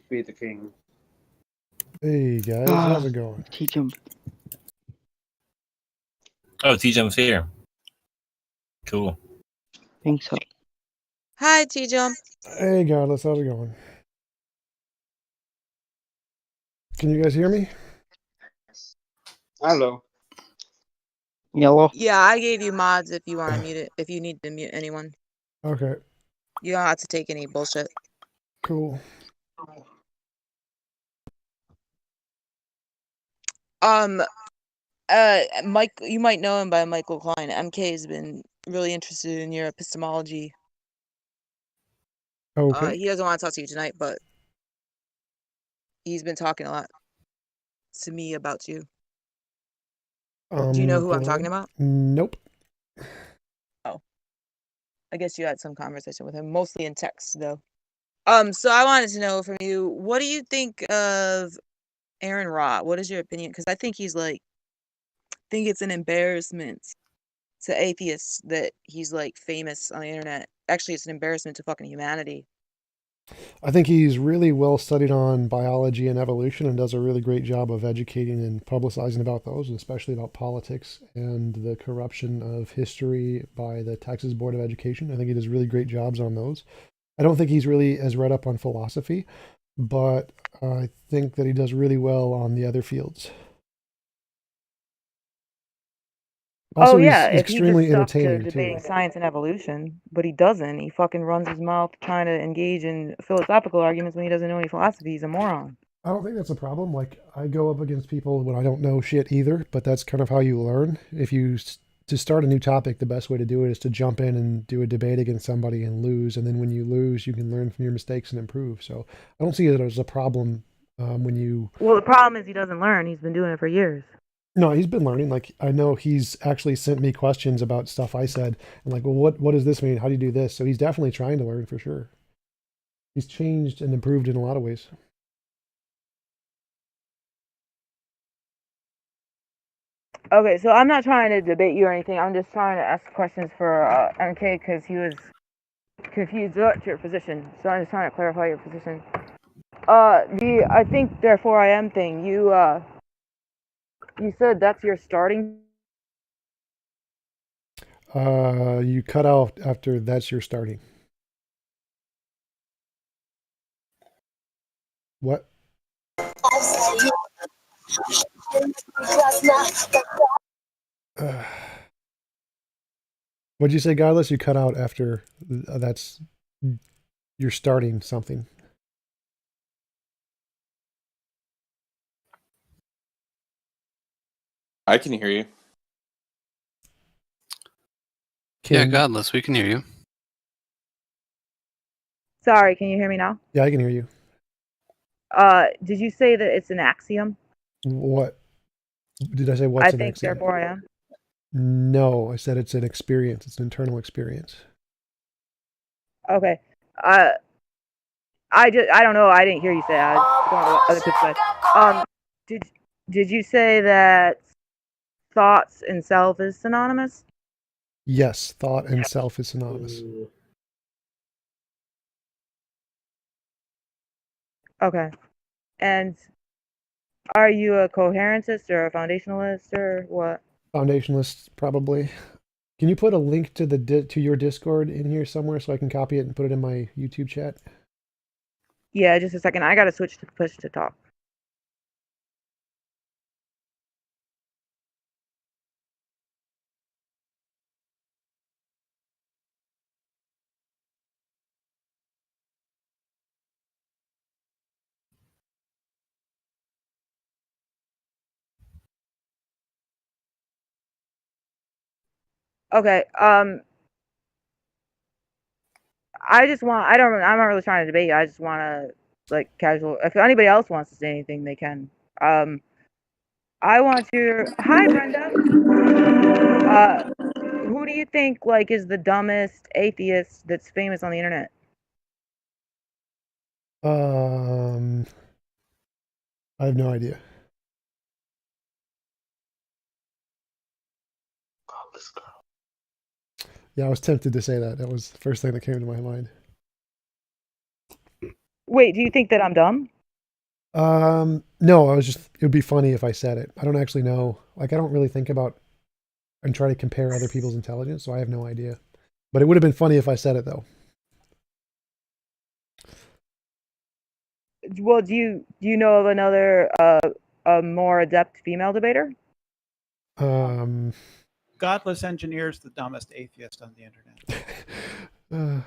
Be the king. Hey guys, how's it going? TJump. Oh, TJump's here. Cool. Think so. Hi, TJump. Hey Godless, how's it going? Can you guys hear me? Hello. Yellow. Yeah, I gave you mods if you want to mute it. If you need to mute anyone, Okay, you don't have to take any bullshit. cool. Mike, you might know him by Michael Klein. MK has been really interested in your epistemology. Okay. He doesn't want to talk to you tonight, but he's been talking a lot to me about you. Do you know who I'm talking about? Nope. Oh, I guess you had some conversation with him, mostly in text though. So I wanted to know from you, what do you think of Aaron Ra? What is your opinion? Because I think he's like, think it's an embarrassment to atheists that he's like famous on the internet. Actually, it's an embarrassment to fucking humanity. I think he's really well studied on biology and evolution and does a really great job of educating and publicizing about those, and especially about politics and the corruption of history by the Texas Board of Education. I think he does really great jobs on those. I don't think he's really as read up on philosophy, but I think that he does really well on the other fields. Also, he's extremely entertaining debating too. science and evolution, but he doesn't. He fucking runs his mouth trying to engage in philosophical arguments when he doesn't know any philosophy. He's a moron. I don't think that's a problem. Like, I go up against people when I don't know shit either, but that's kind of how you learn. If you to start a new topic, the best way to do it is to jump in and do a debate against somebody and lose, and then when you lose, you can learn from your mistakes and improve. So I don't see it as a problem when you. Well, the problem is he doesn't learn. He's been doing it for years. No, he's been learning. Like, I know he's actually sent me questions about stuff I said, and like, well, what does this mean? How do you do this? So he's definitely trying to learn for sure. He's changed and improved in a lot of ways. Okay, so I'm not trying to debate you or anything. I'm just trying to ask questions for MK because he was confused about your position. So I'm just trying to clarify your position. I think therefore I am thing. You said that's your starting. You cut out after that's your starting. What? What'd you say, Godless? You cut out after that's you're starting something. I can hear you. Yeah, Godless, we can hear you. Sorry, can you hear me now? Yeah, I can hear you. Did you say that it's an axiom? What? Did I say what's an think axiom? therefore I am. No, I said it's an experience. It's an internal experience. Okay. I don't know. I didn't hear you say that. I don't know what other people said. Did you say that thoughts and self is synonymous? Yes, thought and self is synonymous. Okay. And are you a coherentist or a foundationalist or what? Foundationalist, probably. Can you put a link to to your Discord in here somewhere so I can copy it and put it in my YouTube chat? Yeah, just a second. I gotta switch to push to talk. Okay. I'm not really trying to debate you. I just want to like casual. If anybody else wants to say anything, they can. I want to. Hi, Brenda. Who do you think like is the dumbest atheist that's famous on the internet? I have no idea. Yeah, I was tempted to say that. That was the first thing that came to my mind. Wait, do you think that I'm dumb? No, it would be funny if I said it. I don't actually know. Like, I don't really think about and try to compare other people's intelligence, so I have no idea. But it would have been funny if I said it, though. Well, do you know of another a more adept female debater? Um, Godless engineer is the dumbest atheist on the internet.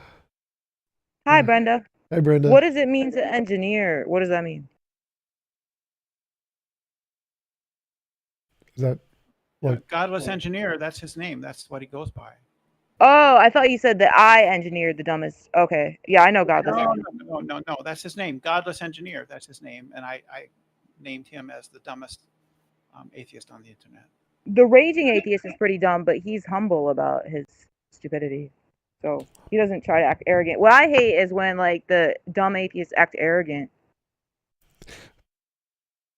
Hi, Brenda. Hi, Brenda. What does it mean to engineer? What does that mean? Is that like Godless engineer, that's his name. That's what he goes by. Oh, I thought you said that I engineered the dumbest. Okay, yeah, I know Godless. No. That's his name. Godless engineer. That's his name, and I named him as the dumbest atheist on the internet. The raging atheist is pretty dumb, but he's humble about his stupidity. So he doesn't try to act arrogant. What I hate is when like the dumb atheists act arrogant.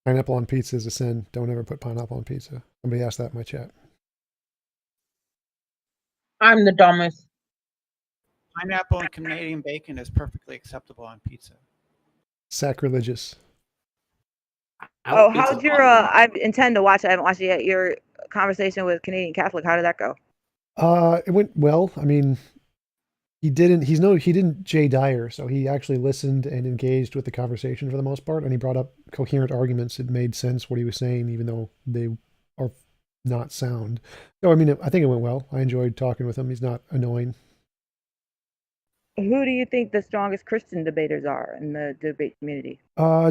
pineapple on pizza is a sin? Don't ever put pineapple on pizza. Somebody asked that in my chat. I'm the dumbest. Pineapple and Canadian bacon is perfectly acceptable on pizza. Sacrilegious. Oh, how's your? I intend to watch it. I haven't watched it yet. Your conversation with Canadian Catholic. How did that go? It went well. I mean, he didn't Jay Dyer, so he actually listened and engaged with the conversation for the most part, and he brought up coherent arguments. It made sense what he was saying, even though they are not sound. So, I mean, I think it went well. I enjoyed talking with him. He's not annoying. Who do you think the strongest Christian debaters are in the debate community?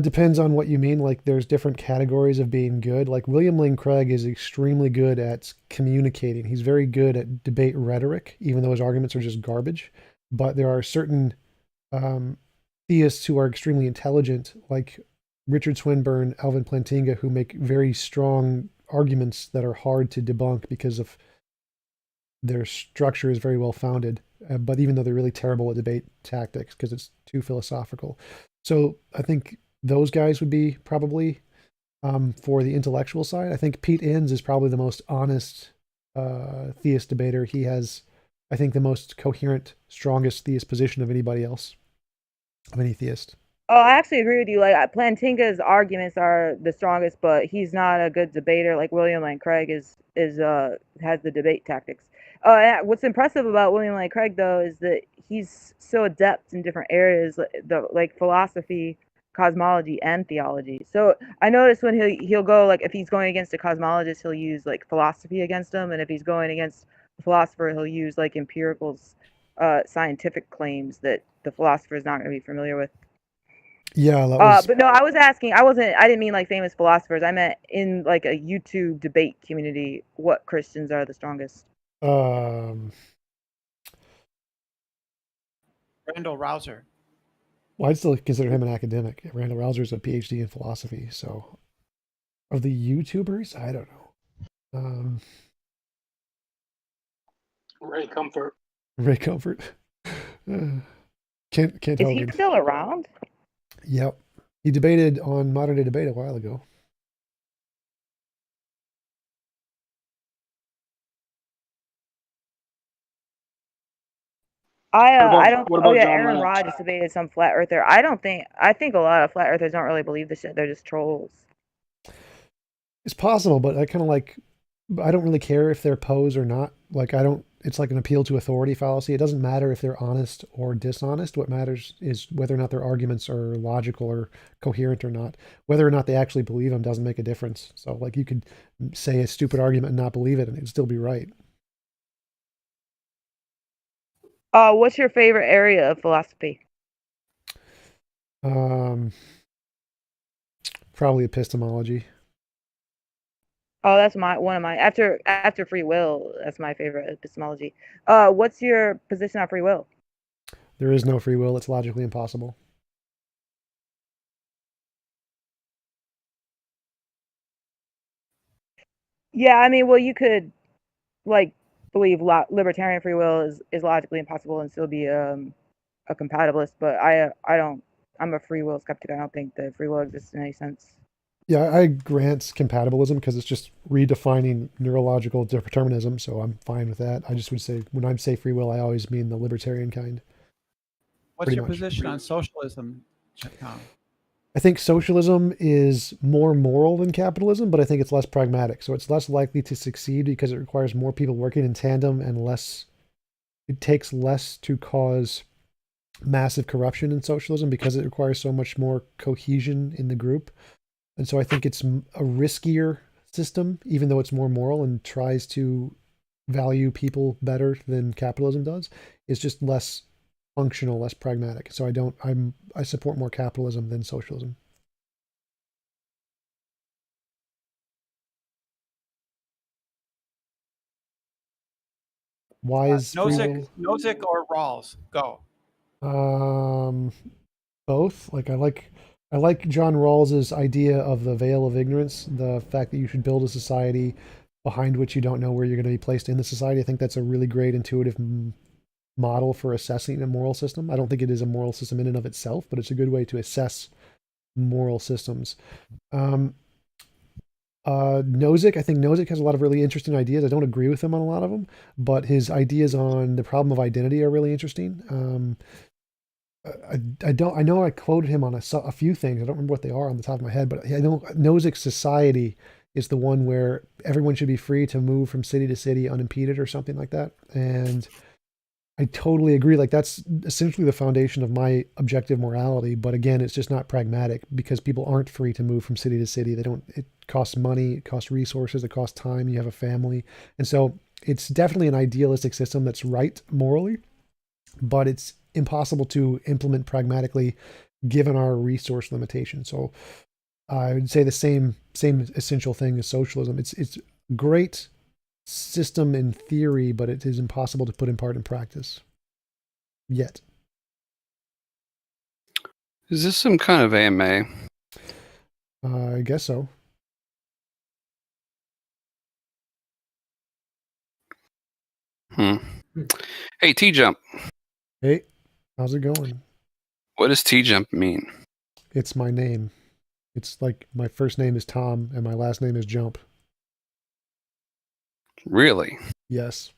Depends on what you mean. Like, there's different categories of being good. Like, William Lane Craig is extremely good at communicating. He's very good at debate rhetoric, even though his arguments are just garbage. But there are certain theists who are extremely intelligent, like Richard Swinburne, Alvin Plantinga, who make very strong arguments that are hard to debunk because of their structure is very well founded. But even though they're really terrible at debate tactics because it's too philosophical. So I think those guys would be probably for the intellectual side. I think Pete Enns is probably the most honest theist debater. He has, I think, the most coherent, strongest theist position of anybody else, of any theist. Oh, I actually agree with you. Like Plantinga's arguments are the strongest, but he's not a good debater. Like William Lane Craig has the debate tactics. What's impressive about William Lane Craig though is that he's so adept in different areas, like philosophy, cosmology, and theology. So I noticed when he'll go like if he's going against a cosmologist, he'll use like philosophy against him, and if he's going against a philosopher, he'll use like empirical, scientific claims that the philosopher is not going to be familiar with. Yeah, that was. But no, I was asking. I didn't mean like famous philosophers. I meant in like a YouTube debate community. What Christians are the strongest? Randall Rouser. Well, I'd still consider him an academic. Randall Rouser's a PhD in philosophy. So, of the YouTubers, I don't know. Ray Comfort. Ray Comfort. Can't Is tell. he still around? Yep. He debated on Modern Day Debate a while ago. I don't. What Oh about yeah, John Aaron Lennon? Rod just debated some flat earther. I think a lot of flat earthers don't really believe this shit. They're just trolls. It's possible, but I kind of like. I don't really care if they're pose or not. Like it's like an appeal to authority fallacy. It doesn't matter if they're honest or dishonest. What matters is whether or not their arguments are logical or coherent or not. Whether or not they actually believe them doesn't make a difference. So like you could say a stupid argument and not believe it and it'd still be right. What's your favorite area of philosophy? Probably epistemology. Oh, that's one of my after free will. That's my favorite epistemology. What's your position on free will? There is no free will. It's logically impossible. Yeah, I mean, well, you could like believe libertarian free will is logically impossible and still be a compatibilist, but I don't. I'm a free will skeptic. I don't think that free will exists in any sense. Yeah, I grant compatibilism because it's just redefining neurological determinism, so I'm fine with that. I just would say when I say free will, I always mean the libertarian kind. What's your position on socialism, I think socialism is more moral than capitalism, but I think it's less pragmatic. So it's less likely to succeed because it requires more people working in tandem and it takes less to cause massive corruption in socialism because it requires so much more cohesion in the group. And so I think it's a riskier system, even though it's more moral and tries to value people better than capitalism does. It's just less functional, less pragmatic. So I support more capitalism than socialism. Why is free will? Nozick or Rawls? Go. Both. Like I like John Rawls's idea of the veil of ignorance, the fact that you should build a society behind which you don't know where you're going to be placed in the society. I think that's a really great intuitive model for assessing a moral system. I don't think it is a moral system in and of itself, but it's a good way to assess moral systems. Nozick, I think Nozick has a lot of really interesting ideas. I don't agree with him on a lot of them, but his ideas on the problem of identity are really interesting. I know I quoted him on a few things. I don't remember what they are on the top of my head, but I know Nozick's society is the one where everyone should be free to move from city to city unimpeded or something like that. And I totally agree. Like that's essentially the foundation of my objective morality. But again, it's just not pragmatic because people aren't free to move from city to city. It costs money, it costs resources, it costs time. You have a family. And so it's definitely an idealistic system that's right morally, but it's impossible to implement pragmatically given our resource limitations. So I would say the same essential thing as socialism. It's a great system in theory, but it is impossible to put in part in practice yet. Is this some kind of AMA? I guess so. Hey, TJump. Hey, how's it going? What does TJump mean? It's my name. It's like my first name is Tom and my last name is Jump. Really? Yes.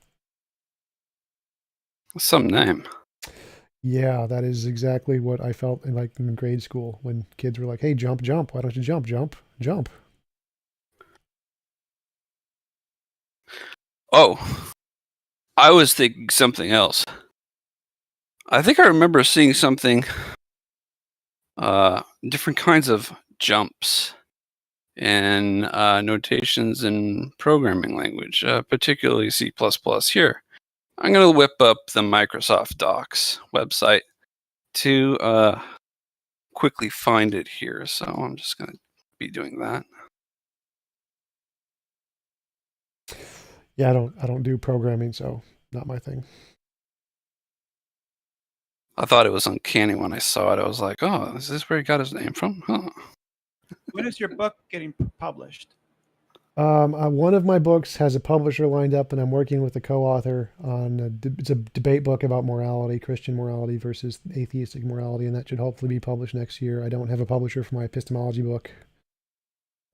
Some name. Yeah, that is exactly what I felt in grade school when kids were like, "Hey, jump, jump. Why don't you jump, jump, jump?" Oh, I was thinking something else. I think I remember seeing something, different kinds of jumps and notations in programming language, particularly C++ here. I'm going to whip up the Microsoft Docs website to quickly find it here. So I'm just going to be doing that. Yeah, I don't do programming, so not my thing. I thought it was uncanny when I saw it. I was like, oh, is this where he got his name from? Huh. When is your book getting published? One of my books has a publisher lined up, and I'm working with a co-author on it's a debate book about morality, Christian morality versus atheistic morality, and that should hopefully be published next year. I don't have a publisher for my epistemology book.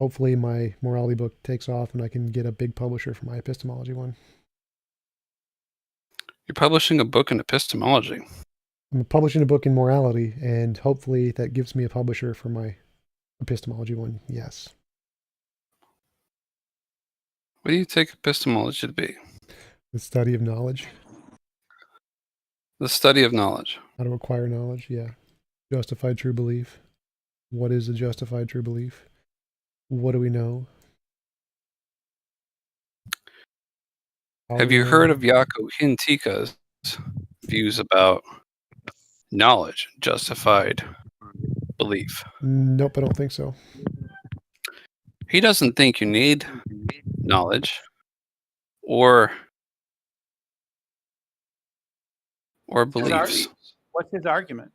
Hopefully my morality book takes off and I can get a big publisher for my epistemology one. You're publishing a book in epistemology. I'm publishing a book in morality, and hopefully that gives me a publisher for my epistemology one. Yes. What do you take epistemology to be? The study of knowledge. The study of knowledge. How to acquire knowledge. Yeah. Justified true belief. What is a justified true belief? What do we know? Have you heard of Jaakko Hintika's views about knowledge, justified belief? Nope, I don't think so. He doesn't think you need knowledge or beliefs. What's his argument?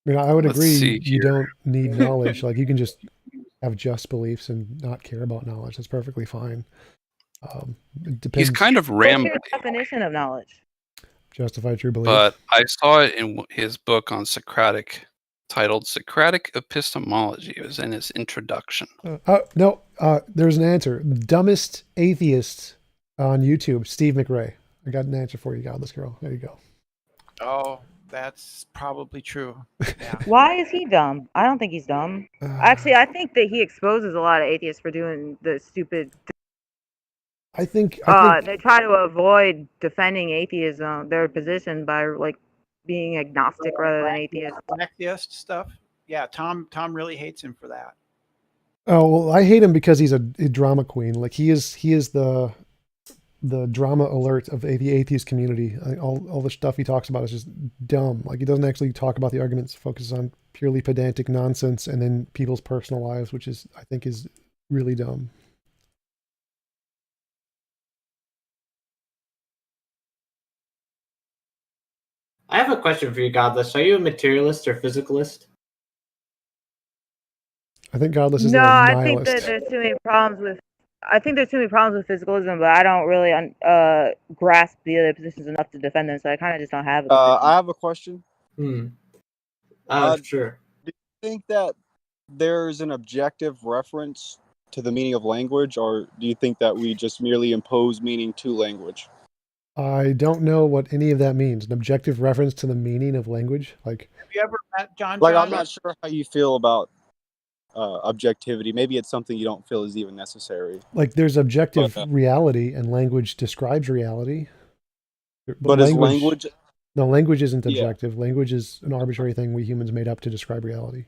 I mean, I would Let's agree see you here. don't need knowledge. Like you can just have just beliefs and not care about knowledge. That's perfectly fine. It depends. He's kind of What's rambling, your definition of knowledge? Justified true belief. but I saw it in his book on Socratic, titled Socratic Epistemology. It was in his introduction. No, there's an answer. Dumbest atheist on YouTube, Steve McRae. I got an answer for you, Godless Girl. There you go. Oh, That's probably true. Yeah. Why is he dumb? I don't think he's dumb. Actually, I think that he exposes a lot of atheists for doing the stupid. I think They try to avoid defending atheism, their position, by like being agnostic rather than atheist. Blacktheist stuff. Yeah, Tom really hates him for that. oh well, I hate him because he's a drama queen. Like he is the drama alert of the atheist community. All the stuff he talks about is just dumb. Like he doesn't actually talk about the arguments, focuses on purely pedantic nonsense and then people's personal lives, which is I think is really dumb. I have a question for you, Godless. Are you a materialist or physicalist? I think Godless is No, a I nihilist. think that there's too many problems with. I think there's too many problems with physicalism, but I don't really grasp the other positions enough to defend them, so I kind of just don't have a position. I have a question. Sure. Do you think that there's an objective reference to the meaning of language, or do you think that we just merely impose meaning to language? I don't know what any of that means. An objective reference to the meaning of language? Like, Have you ever met John? Like, John? I'm not sure how you feel about objectivity. Maybe it's something you don't feel is even necessary. like there's objective reality, and language describes reality. But is language... No, language isn't Yeah. objective. Language is an arbitrary thing we humans made up to describe reality.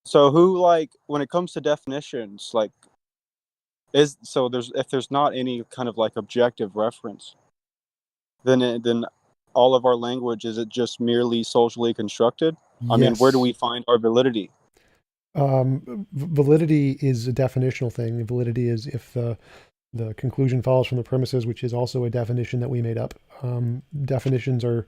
So who, like, when it comes to definitions, like, if there's not any kind of like objective reference, then all of our language, is it just merely socially constructed? I mean, where do we find our validity? Validity is a definitional thing. Validity is if the conclusion follows from the premises, which is also a definition that we made up. Definitions are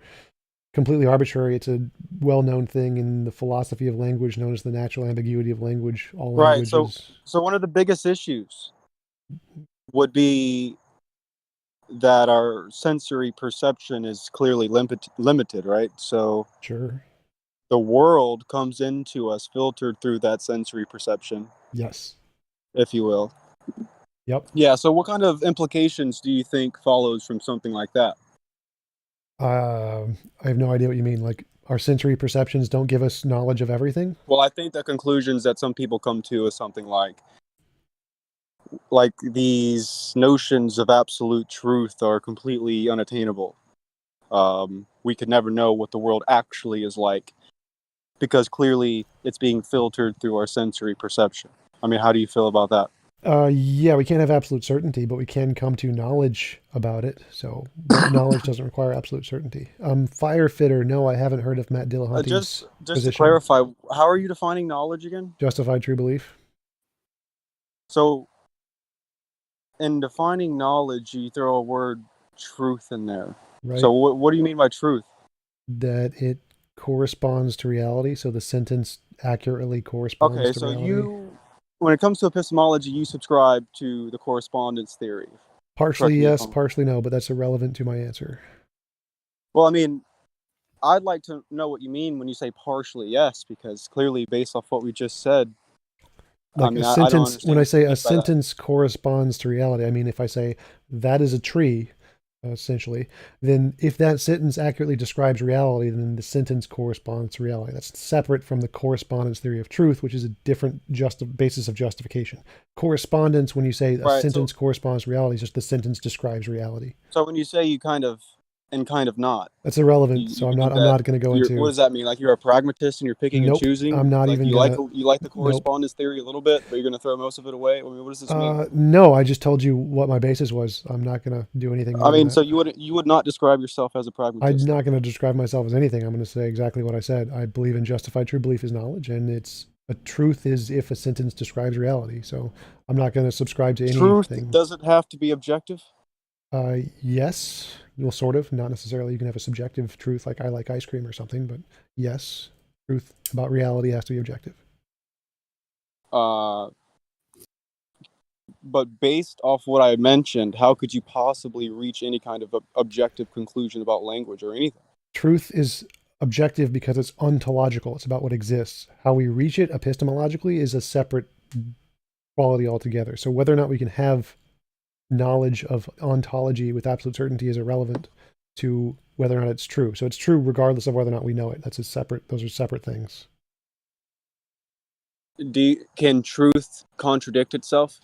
completely arbitrary. It's a well-known thing in the philosophy of language known as the natural ambiguity of language. All Right. languages. So one of the biggest issues would be that our sensory perception is clearly limited, right? So Sure. the world comes into us filtered through that sensory perception. Yes. If you will. Yep. Yeah, so what kind of implications do you think follows from something like that? I have no idea what you mean. Like our sensory perceptions don't give us knowledge of everything? Well, I think the conclusions that some people come to is something like these notions of absolute truth are completely unattainable. We could never know what the world actually is like because clearly it's being filtered through our sensory perception. I mean, how do you feel about that? Yeah, we can't have absolute certainty, but we can come to knowledge about it. So knowledge doesn't require absolute certainty. Firefitter, no, I haven't heard of Matt Dillahunty's Just position. to clarify, how are you defining knowledge again? Justified true belief. So, in defining knowledge, you throw a word truth in there. Right. So what do you mean by truth? That it corresponds to reality, so the sentence accurately corresponds to reality. When it comes to epistemology, you subscribe to the correspondence theory. Partially yes, partially no, but that's irrelevant to my answer. Well, I mean, I'd like to know what you mean when you say partially yes, because clearly, based off what we just said, like I mean, a sentence, when I say a that. sentence corresponds to reality, I mean, if I say that is a tree, essentially, then if that sentence accurately describes reality, then the sentence corresponds to reality. That's separate from the correspondence theory of truth, which is a different basis of justification. Correspondence, when you say a sentence corresponds to reality, is just the sentence describes reality. So when you say you kind of and kind of not, that's irrelevant. So I'm not going to go into. What does that mean? Like you're a pragmatist and you're picking and choosing? I'm not like even. You like the correspondence theory a little bit, but you're going to throw most of it away. I mean, what does this mean? No, I just told you what my basis was. I'm not going to do anything. I mean, so you would not describe yourself as a pragmatist. I'm not going to describe myself as anything. I'm going to say exactly what I said. I believe in justified true belief is knowledge, and it's a truth is if a sentence describes reality. So I'm not going to subscribe to anything. Truth doesn't have to be objective. Yes, well, sort of. Not necessarily. You can have a subjective truth, like I like ice cream or something. But yes, truth about reality has to be objective. But based off what I mentioned, how could you possibly reach any kind of objective conclusion about language or anything? Truth is objective because it's ontological. It's about what exists. How we reach it epistemologically is a separate quality altogether. So whether or not we can have knowledge of ontology with absolute certainty is irrelevant. to whether or not it's true. So it's true regardless of whether or not we know it. Those are separate things. Can truth contradict itself?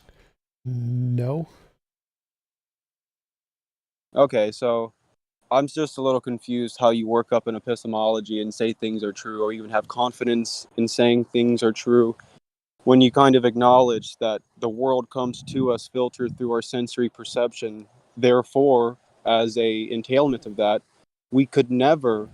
No. Okay, so I'm just a little confused how you work up an epistemology and say things are true, or even have confidence in saying things are true, when you kind of acknowledge that the world comes to us filtered through our sensory perception. Therefore, as a entailment of that, we could never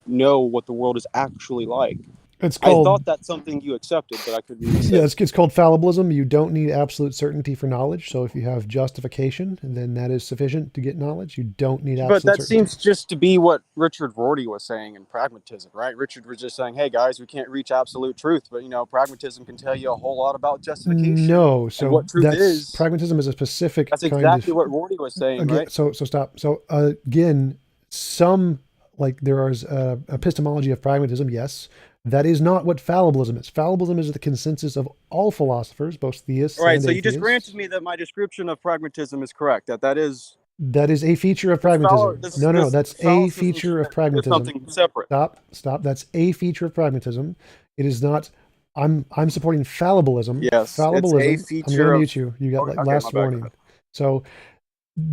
know what the world is actually like. It's I called, thought that's something you accepted, but I couldn't really say. yeah, it's called fallibilism. You don't need absolute certainty for knowledge. So if you have justification, then that is sufficient to get knowledge. You don't need absolute But that certainty. seems just to be what Richard Rorty was saying in pragmatism, right? Richard was just saying, hey guys, we can't reach absolute truth, but pragmatism can tell you a whole lot about justification. No, so what truth is. pragmatism is a specific That's kind exactly of, what Rorty was saying, again, right? So stop. So again, there is epistemology of pragmatism, yes. That is not what fallibilism is. Fallibilism is the consensus of all philosophers, both theists All right, and so you just atheists. granted me that my description of pragmatism is correct. That is a feature of pragmatism. No, that's a feature of pragmatism. Something separate. Stop. That's a feature of pragmatism. It is not. I'm supporting fallibilism. Yes, fallibilism. it's a feature. I'm going to mute you. You got Okay, last my bad. warning. So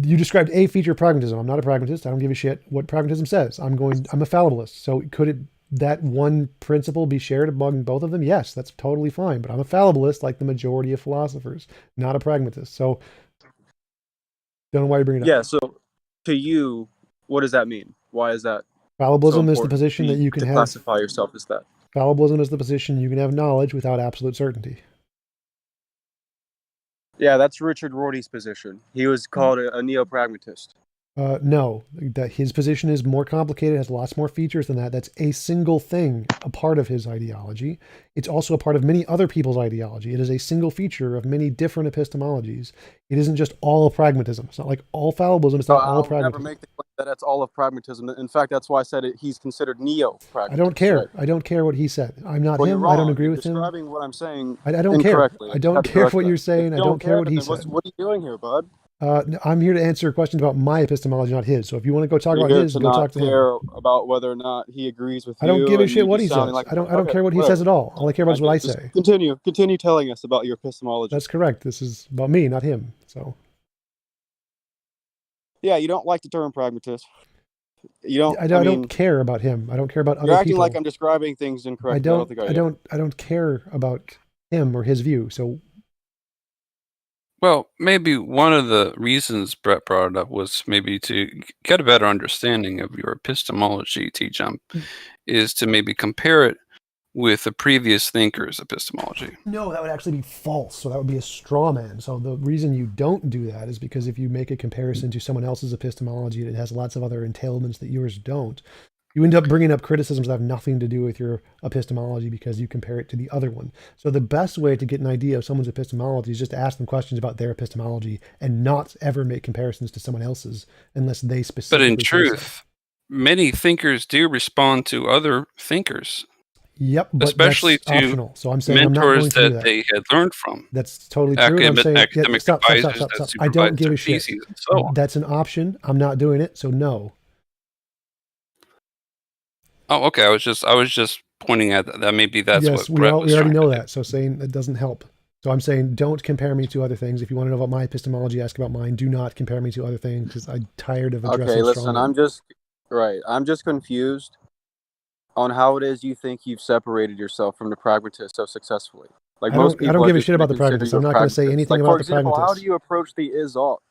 you described a feature of pragmatism. I'm not a pragmatist. I don't give a shit what pragmatism says. I'm a fallibilist. So could that one principle be shared among both of them? Yes, that's totally fine. But I'm a fallibilist like the majority of philosophers, not a pragmatist. So don't know why you bring it up. Yeah, so to you, what does that mean? Why is that? Fallibilism is the important position to that you can have. classify yourself as that. Fallibilism is the position you can have knowledge without absolute certainty. Yeah, that's Richard Rorty's position. He was called a neo-pragmatist. No, that his position is more complicated, has lots more features than that. That's a single thing, a part of his ideology. It's also a part of many other people's ideology. It is a single feature of many different epistemologies. It isn't just all pragmatism. It's not like all fallibilism. It's not all I'll pragmatism. never make the claim that that's all of pragmatism. In fact, that's why I said he's considered neo-pragmatist. I don't care. Right? I don't care what he said. I'm not Well, you're him. wrong. I don't agree You're with him. describing what I'm saying I don't care. incorrectly. I don't care what you're saying. I don't care what he then said. What are you doing here, bud? I'm here to answer questions about my epistemology, not his. So if you want to go talk You're about here his, to go not talk to him. care about whether or not he agrees with you. I don't give a and shit you what he just says. sounding like- I don't Okay, care what he whatever. says at all. All I care about is what I Just say. Continue telling us about your epistemology. That's correct. This is about me, not him. So Yeah, you don't like the term pragmatist. You don't. I don't care about him. I don't care about other You're acting people. like I'm describing things incorrectly. I don't care about him or his view. So Well, maybe one of the reasons Brett brought it up was maybe to get a better understanding of your epistemology, TJump, is to maybe compare it with the previous thinker's epistemology. no, that would actually be false. So that would be a straw man. So the reason you don't do that is because if you make a comparison to someone else's epistemology, it has lots of other entailments that yours don't. You end up bringing up criticisms that have nothing to do with your epistemology because you compare it to the other one. So the best way to get an idea of someone's epistemology is just to ask them questions about their epistemology and not ever make comparisons to someone else's unless they specifically. But in truth, many thinkers do respond to other thinkers. Yep, but especially that's to optional. So I'm saying I'm not going mentors to do that that. they had learned from. That's totally true. I'm saying, academic stop. advisors that I don't supervise give their a shit. theses and so on. That's an option. I'm not doing it. So no. Oh, okay. I was just pointing at that. Maybe that's yes, what Brett was we already trying know to that. So saying that doesn't help. So I'm saying don't compare me to other things. If you want to know about my epistemology, ask about mine. Do not compare me to other things because I'm tired of addressing. Okay, listen. strongmen. I'm just confused on how it is you think you've separated yourself from the pragmatist so successfully. Like most people, I don't give a just shit about the consider pragmatist. you I'm a not going to say pragmatist. anything Like, about for the example, pragmatist. how do you approach the is-ought?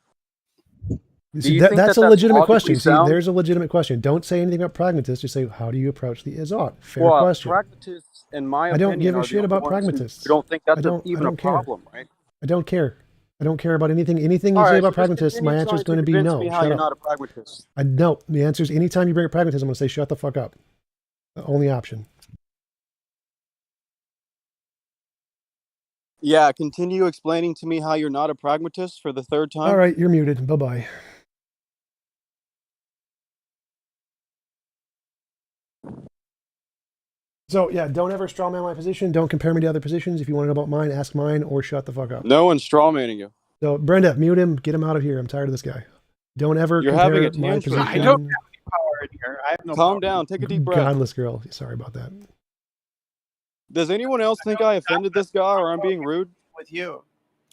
See, you think that's a that's legitimate logically question. See, sound? there's a legitimate question. Don't say anything about pragmatists. Just say, how do you approach the is-ought? Fair Well, question. pragmatists, in my I opinion, don't give a are the shit only about ones who pragmatists. don't think that's I don't a care. problem, right? I don't care. I don't care about anything. Anything you All say right, about so just pragmatists, continue my answer is trying going to to be convince no. me how Shut you're up. not a pragmatist. No. The answer is anytime you bring up pragmatism, I'm going to say shut the fuck up. The only option. Yeah, continue explaining to me how you're not a pragmatist for the third time. All right, you're muted. Bye-bye. So, yeah, don't ever strawman my position. Don't compare me to other positions. If you want to know about mine, ask mine or shut the fuck up. No one's strawmanning you. So, Brenda, mute him. Get him out of here. I'm tired of this guy. Don't ever You're having compare a my tantrum. I position. don't have any power in here. I have no Calm power. down. Take a deep breath. Godless girl. Sorry about that. Does anyone else think I offended this guy or I'm being rude? With you.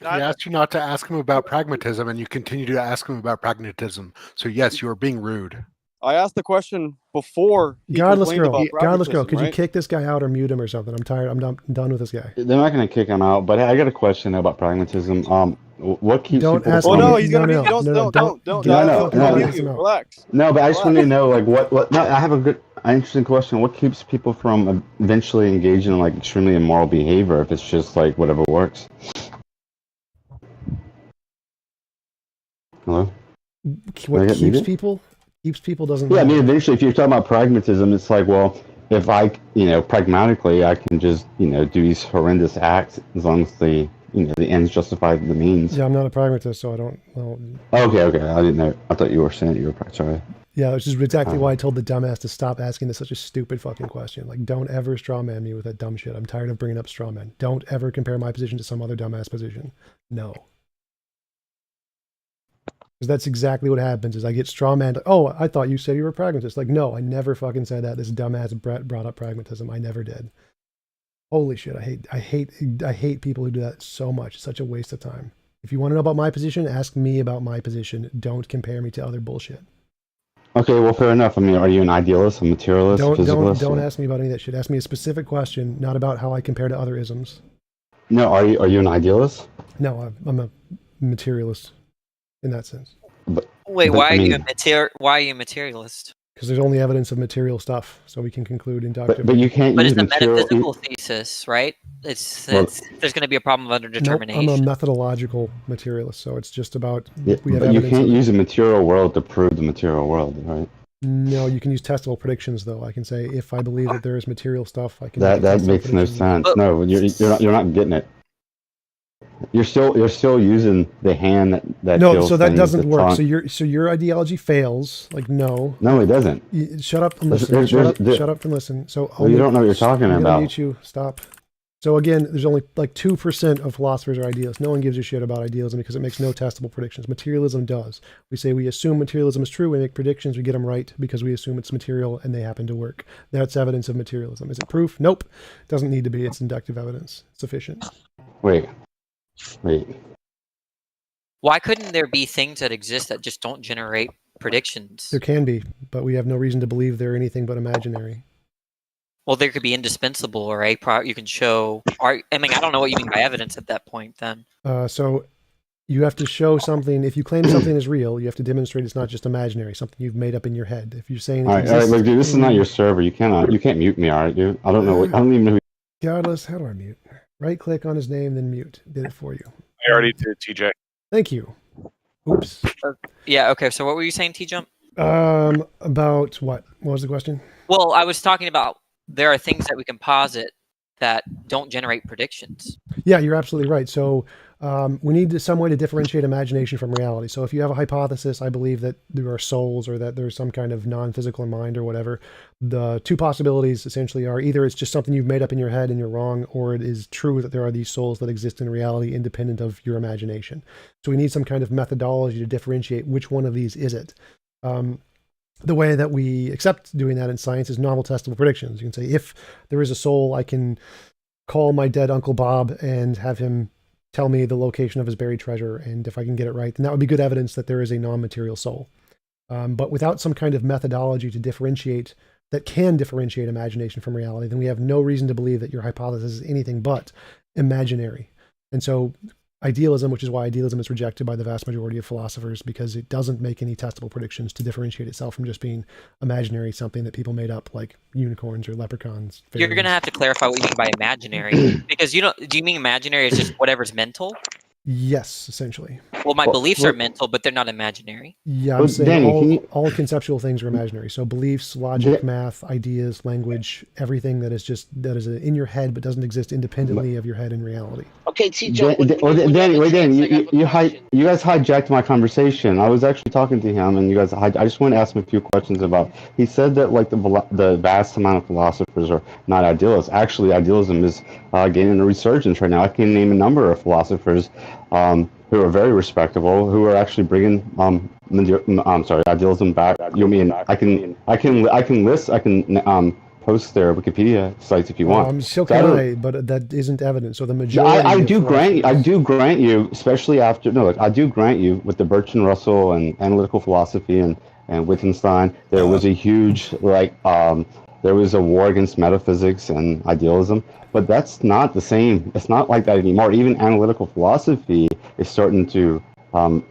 He asked you not to ask him about pragmatism, and you continue to ask him about pragmatism. So yes, you are being rude. I asked the question before he Godless complained girl. about Godless girl. pragmatism, Could you right? kick this guy out or mute him or something? I'm tired. I'm done with this guy. They're not going to kick him out, but I got a question about pragmatism. What keeps Don't people ask Oh from... me. no, he's gonna No, be. no, no, Don't. No, He'll mute no. you. Relax. No, but I just want to Relax. know, like, what? No, I have a good, interesting question. What keeps people from eventually engaging in like extremely immoral behavior if it's just like whatever works? Hello. What get keeps muted? people? Keeps people doesn't. Yeah, I mean, matter. eventually, if you're talking about pragmatism, it's like, well, if I, pragmatically, I can just, do these horrendous acts as long as the ends justify the means. Yeah, I'm not a pragmatist, so I don't. Well, Okay, I didn't know. I thought you were saying that you were sorry. yeah, which is exactly why I told the dumbass to stop asking this such a stupid fucking question. Like, don't ever strawman me with that dumb shit. I'm tired of bringing up strawmen. Don't ever compare my position to some other dumbass position. No. Because that's exactly what happens is I get strawmanned. Oh, I thought you said you were a pragmatist. Like, no, I never fucking said that. This dumbass brought up pragmatism. I never did. Holy shit, I hate people who do that so much. It's such a waste of time. If you want to know about my position, ask me about my position. Don't compare me to other bullshit. Okay, well, fair enough. I mean, are you an idealist, a materialist, physicalist? Don't ask me about any of that shit. Ask me a specific question, not about how I compare to other isms. No, are you an idealist? No, I'm a materialist in that sense. Wait, But, why I are you mean- why are you a materialist? Because there's only evidence of material stuff, so we can conclude inductively. But you can't But use it's a material. metaphysical thesis, right? It's there's going to be a problem of Nope, underdetermination. I'm a methodological materialist, so it's just about Yeah, we have but you evidence. can't of it. use a material world to prove the material world, right? No, you can use testable predictions though. I can say if I believe that there is material stuff, I can. That make testable makes no predictions. sense. But- No, you're not getting it. You're still using the hand that No, kills so that things, doesn't the work. trunk. So your ideology fails. Like no. No, it doesn't. Shut up and listen. There's- Shut up and listen. So Well, you don't know what you're talking I'm gonna about. mute you. Stop. So again, there's only like 2% of philosophers are idealists. No one gives a shit about idealism because it makes no testable predictions. Materialism does. We say we assume materialism is true. We make predictions. We get them right because we assume it's material and they happen to work. That's evidence of materialism. Is it proof? Nope. Doesn't need to be. It's inductive evidence. Sufficient. Wait. Why couldn't there be things that exist that just don't generate predictions? There can be, but we have no reason to believe they're anything but imaginary. Well, there could be indispensable, right? You can show. I mean, I don't know what you mean by evidence at that point. Then So you have to show something. If you claim something is real, you have to demonstrate it's not just imaginary, something you've made up in your head. If you're saying it All right, exists, look, dude, this is not your server. You can't mute me, all right, dude? I don't know. I don't even know. Godless, how do I mute? Right click on his name, then mute. Did it for you. I already did, TJ. Thank you. Oops. yeah, okay. So what were you saying, TJump? About what? What was the question? Well, I was talking about there are things that we can posit that don't generate predictions. Yeah, you're absolutely right. So we need some way to differentiate imagination from reality. So if you have a hypothesis, I believe that there are souls or that there's some kind of non-physical mind or whatever. The two possibilities essentially are either it's just something you've made up in your head and you're wrong, or it is true that there are these souls that exist in reality independent of your imagination. So we need some kind of methodology to differentiate which one of these is it. The way that we accept doing that in science is novel testable predictions. You can say, if there is a soul, I can call my dead Uncle Bob and have him tell me the location of his buried treasure. And if I can get it right, then that would be good evidence that there is a non-material soul. But without some kind of methodology to differentiate, that can differentiate imagination from reality, then we have no reason to believe that your hypothesis is anything but imaginary. And so idealism, which is why idealism is rejected by the vast majority of philosophers, because it doesn't make any testable predictions to differentiate itself from just being imaginary, something that people made up, like unicorns or leprechauns. You're going to have to clarify what you mean by imaginary, because do you mean imaginary is just whatever's mental? Yes, essentially. Well, my beliefs are mental, but they're not imaginary. Yeah, I'm saying all conceptual things are imaginary. So beliefs, logic, math, ideas, language, everything that is in your head but doesn't exist independently of your head in reality. Okay, Danny, you guys hijacked my conversation. I was actually talking to him, and you guys, I just want to ask him a few questions about. He said that like the vast amount of philosophers are not idealists. Actually, idealism is gaining a resurgence right now. I can name a number of philosophers who are very respectable, who are actually bringing I'm sorry, idealism back. You mean I can post their Wikipedia sites if you want. So So can I, but that isn't evident. So the majority. I do grant you, especially after I do grant you with the Bertrand Russell and analytical philosophy and Wittgenstein, there was a huge there was a war against metaphysics and idealism, but that's not the same. It's not like that anymore. Even analytical philosophy is starting to.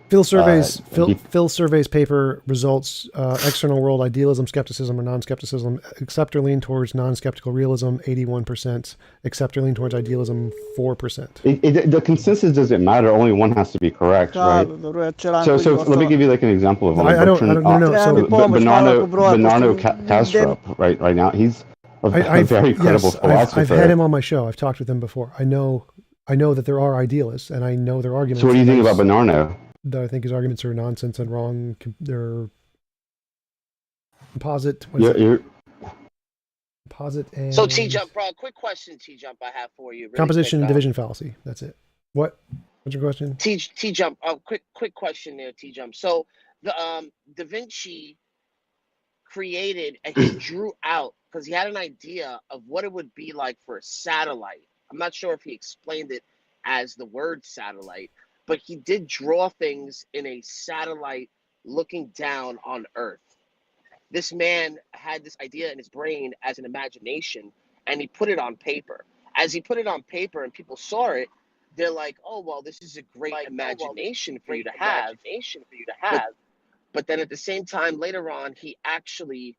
Phil Survey's paper results: external world idealism, skepticism, or non-skepticism. Accept or lean towards non-skeptical realism, 81%. Accept or lean towards idealism, 4%. The consensus doesn't matter. Only one has to be correct, right? So let me give you like an example of one. Bernardo Kastrup, right now he's a very credible philosopher. I've had him on my show. I've talked with him before. I know that there are idealists, and I know their arguments. So what do you think about Bernardo? That I think his arguments are nonsense and wrong. They're composite. Composite and... So TJump, bro, quick question, TJump, I have for you. Really composition quick, and division fallacy. That's it. What's your question? TJump, quick question there, TJump. So the Da Vinci created and he drew out, because he had an idea of what it would be like for a satellite. I'm not sure if he explained it as the word satellite, but he did draw things in a satellite looking down on Earth. This man had this idea in his brain as an imagination, and he put it on paper. As he put it on paper and people saw it, they're like, oh, well, this is a great imagination for you to have. But then at the same time, later on, he actually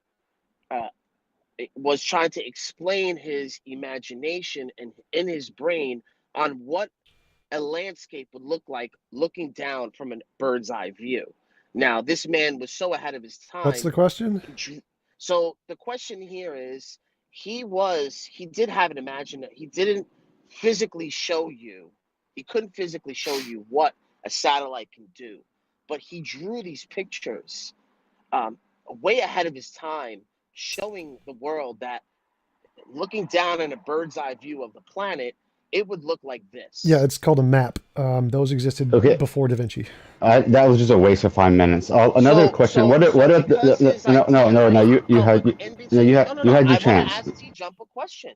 was trying to explain his imagination and in his brain on what a landscape would look like looking down from a bird's eye view. Now, this man was so ahead of his time. What's the question? So the question here is, he did have an imagination. He didn't physically show you. He couldn't physically show you what a satellite can do, but he drew these pictures way ahead of his time, showing the world that looking down in a bird's eye view of the planet, it would look like this. Yeah, it's called a map. Those existed before Da Vinci. That was just a waste of 5 minutes. Another question. You had your chance. I asked TJump a question,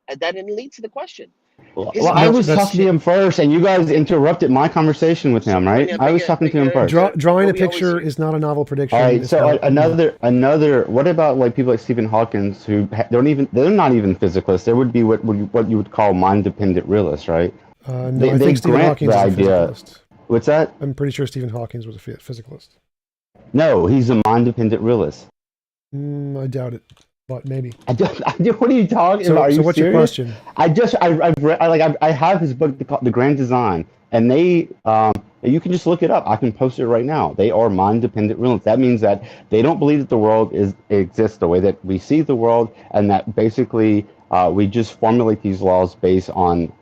and that didn't lead to the question. Well, I was talking to him first, and you guys interrupted my conversation with him, right? I was talking to him first. Drawing a picture is not a novel prediction. All right. So another. What about like people like Stephen Hawkins, who they're not even physicalists? They would be what you would call mind-dependent realists, right? No, I think Stephen Hawkins is a physicalist. What's that? I'm pretty sure Stephen Hawkins was a physicalist. No, he's a mind-dependent realist. I doubt it. But maybe. What are you talking about? So what's your question? I have his book, The Grand Design, and they you can just look it up. I can post it right now. They are mind-dependent realists. That means that they don't believe that the world exists the way that we see the world, and that basically we just formulate these laws based on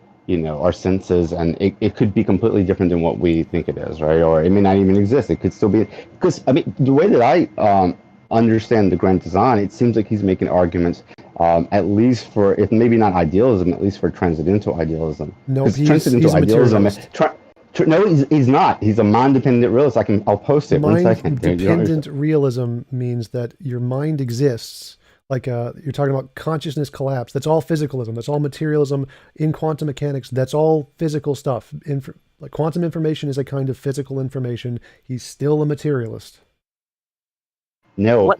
our senses, and it could be completely different than what we think it is, right? Or it may not even exist. It could still be, because I mean the way that I understand the Grand Design, it seems like he's making arguments at least for, if maybe not idealism, at least for transcendental idealism. No, he's transcendental idealism. No, he's not. He's a mind-dependent realist. I'll post it 1 second. Mind-dependent realism means that your mind exists. Like you're talking about consciousness collapse. That's all physicalism. That's all materialism. In quantum mechanics, that's all physical stuff. Like quantum information is a kind of physical information. He's still a materialist. No.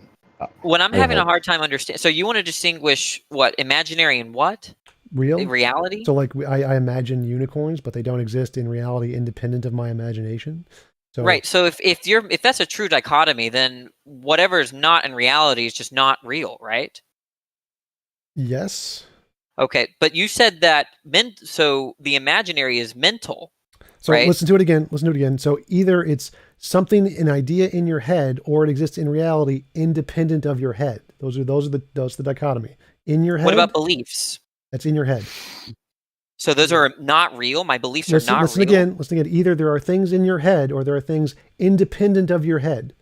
When I'm having a hard time understanding, so you want to distinguish what imaginary and what? Reality? So like I imagine unicorns, but they don't exist in reality, independent of my imagination. So, right. So if that's a true dichotomy, then whatever is not in reality is just not real, right? Yes. Okay, but you said that so the imaginary is mental. So right? Listen to it again. So either it's something, an idea in your head, or it exists in reality independent of your head. That's the dichotomy. In your head. What about beliefs? That's in your head. So those are not real? My beliefs are not real? Listen again. Either there are things in your head or there are things independent of your head.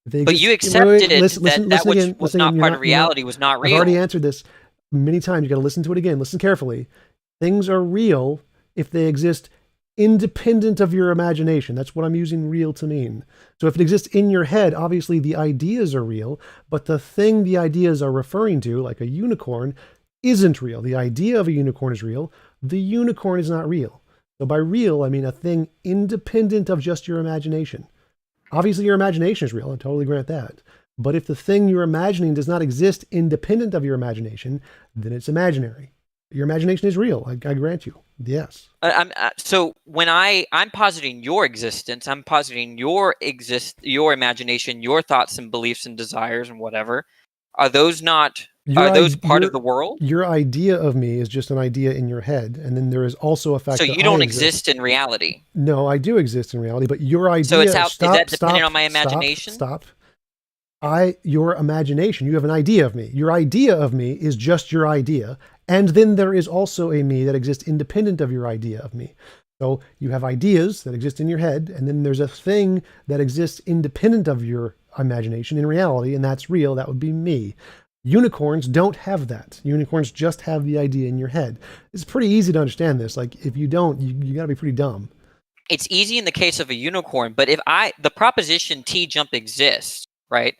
But you accepted that which was not part of reality was not real. I've already answered this many times. You got to listen to it again. Listen carefully. Things are real if they exist independent of your imagination. That's what I'm using real to mean. So if it exists in your head, obviously the ideas are real, but the thing the ideas are referring to, like a unicorn, isn't real. The idea of a unicorn is real. The unicorn is not real. So by real, I mean a thing independent of just your imagination. Obviously your imagination is real. I totally grant that. But if the thing you're imagining does not exist independent of your imagination, then it's imaginary. Your imagination is real. I grant you. Yes. So when I'm positing your existence, I'm positing your imagination, your thoughts and beliefs and desires and whatever. Are those not? Are those part of the world? Your idea of me is just an idea in your head, and then there is also a fact. So that you don't exist in reality. No, I do exist in reality, but your idea. So it's out. Is that dependent on my imagination? Stop. Your imagination. You have an idea of me. Your idea of me is just your idea. And then there is also a me that exists independent of your idea of me. So you have ideas that exist in your head, and then there's a thing that exists independent of your imagination in reality, and that's real. That would be me. Unicorns don't have that. Unicorns just have the idea in your head. It's pretty easy to understand this. Like, if you don't, you got to be pretty dumb. It's easy in the case of a unicorn, but if the proposition TJump exists, right?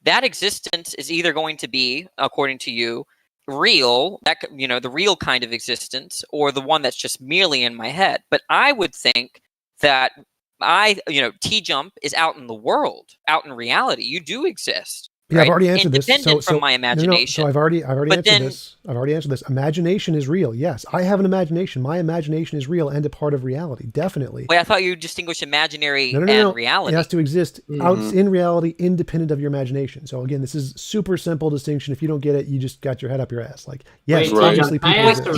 That existence is either going to be, according to you, real, the real kind of existence, or the one that's just merely in my head. But I would think that TJump is out in the world, out in reality. You do exist. Yeah, right? I've already answered this. Independent from my imagination. So I've already answered this. I've already answered this. Imagination is real. Yes, I have an imagination. My imagination is real and a part of reality. Definitely. Wait, I thought you distinguished imaginary and reality. It has to exist out in reality, independent of your imagination. So again, this is super simple distinction. If you don't get it, you just got your head up your ass. Like, yes, obviously people exist.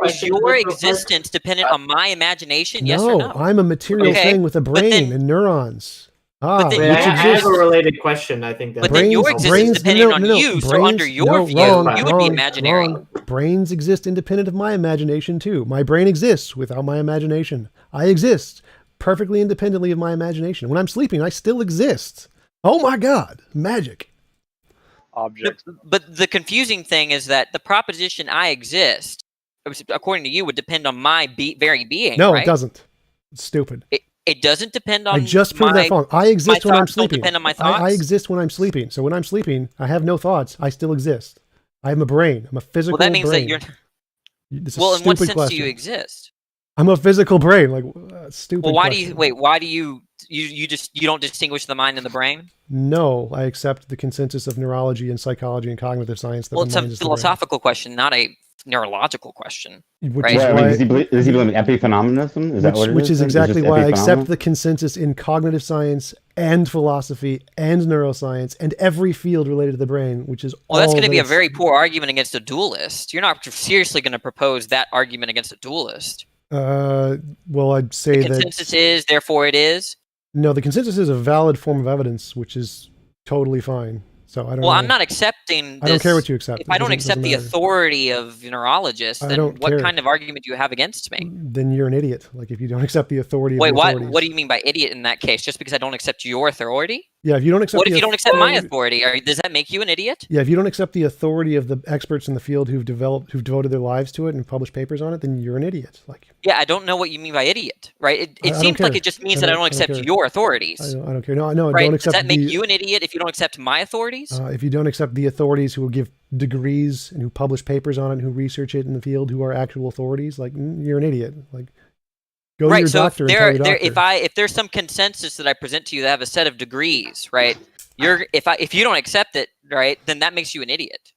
Is your existence dependent on my imagination? Yes or no? I'm a material thing with a brain and neurons. I have a related question. I think that. But then your existence depending on you, so under your view, you would be imaginary. Brains exist independent of my imagination too. My brain exists without my imagination. I exist perfectly independently of my imagination. When I'm sleeping, I still exist. Oh my God, magic. Object. But the confusing thing is that the proposition I exist, according to you, would depend on my very being. No, right? It doesn't. It's stupid. It doesn't depend on. I just proved that wrong. I exist when I'm sleeping. Depend on my thoughts? I exist when I'm sleeping. So when I'm sleeping, I have no thoughts. I still exist. I have a brain. I'm a physical brain. Well, that means that you're. Well, in what sense do you exist? I'm a physical brain. Like, stupid. Well, why question. do you wait? Why do you don't distinguish the mind and the brain? No, I accept the consensus of neurology and psychology and cognitive science. That well, it's a philosophical question, not a neurological question. Right? Does he believe in epiphenomenism? Is that what it is? Which is exactly why I accept the consensus in cognitive science and philosophy and neuroscience and every field related to the brain, which is well, that's going to be a very poor argument against a dualist. You're not seriously going to propose that argument against a dualist. Well, I'd say the consensus is, therefore it is. No, the consensus is a valid form of evidence, which is totally fine. So I don't. Well, I'm not accepting. I don't care what you accept. If I don't accept the authority of neurologists, then what kind of argument do you have against me? Then you're an idiot. Like if you don't accept the authority. Wait, of the authorities. What do you mean by idiot in that case? Just because I don't accept your authority? Yeah, if you don't accept. What if you don't accept my authority? Does that make you an idiot? Yeah, if you don't accept the authority of the experts in the field who've devoted their lives to it and published papers on it, then you're an idiot. Like. Yeah, I don't know what you mean by idiot, right? It seems like it just means that I don't accept your authorities. I don't care. No, right? Don't accept. Does that make you an idiot if you don't accept my authorities? If you don't accept the authorities who will give degrees and who publish papers on it, and who research it in the field, who are actual authorities, like you're an idiot. Like. Go to your doctor and tell your doctor. If there's some consensus that I present to you that have a set of degrees, right? If you don't accept it, right, then that makes you an idiot.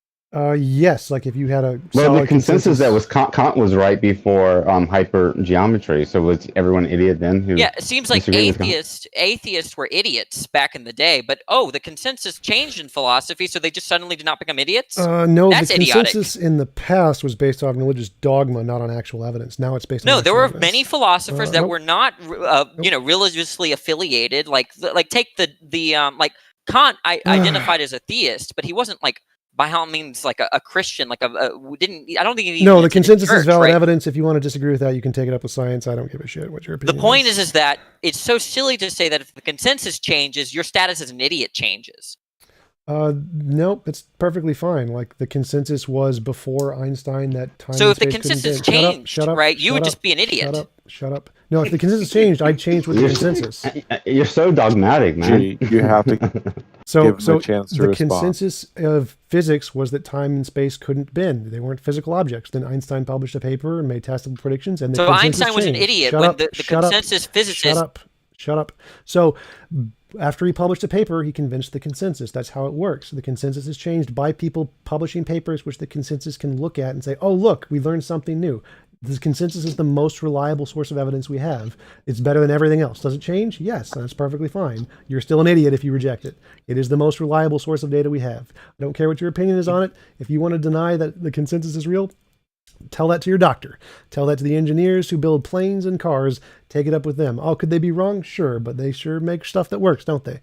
Yes, like if you had a the consensus that was Kant was right before hypergeometry. So was everyone an idiot then? Yeah, it seems like atheists were idiots back in the day, but the consensus changed in philosophy, so they just suddenly did not become idiots. No, that's the consensus in the past was based on religious dogma, not on actual evidence. Now it's based on. No, there were evidence. many philosophers that were not, religiously affiliated. Like take the Kant identified as a theist, but he wasn't like. By all means, like a Christian, like I don't think he the consensus is valid evidence. If you want to disagree with that, you can take it up with science. I don't give a shit what your opinion is. The point is that it's so silly to say that if the consensus changes, your status as an idiot changes. Nope, it's perfectly fine. Like the consensus was before Einstein that time So and if the space couldn't consensus bend. changed, Shut up, right, you would shut just up, be an shut idiot. up, shut up. No, if the consensus changed, I'd change with the consensus. You're so dogmatic, man. Gee, you have to So, give him so a chance to the respond. consensus of physics was that time and space couldn't bend. They weren't physical objects. Then Einstein published a paper and made testable predictions, and the So consensus Einstein was an changed. idiot Shut when up, the shut up, consensus physicist. Shut up. Shut up. So after he published a paper, he convinced the consensus. That's how it works. The consensus is changed by people publishing papers, which the consensus can look at and say, oh, look, we learned something new. The consensus is the most reliable source of evidence we have. It's better than everything else. Does it change? Yes, that's perfectly fine. You're still an idiot if you reject it. It is the most reliable source of data we have. I don't care what your opinion is on it. If you want to deny that the consensus is real, tell that to your doctor. Tell that to the engineers who build planes and cars. Take it up with them. Oh, could they be wrong? Sure, but they sure make stuff that works, don't they?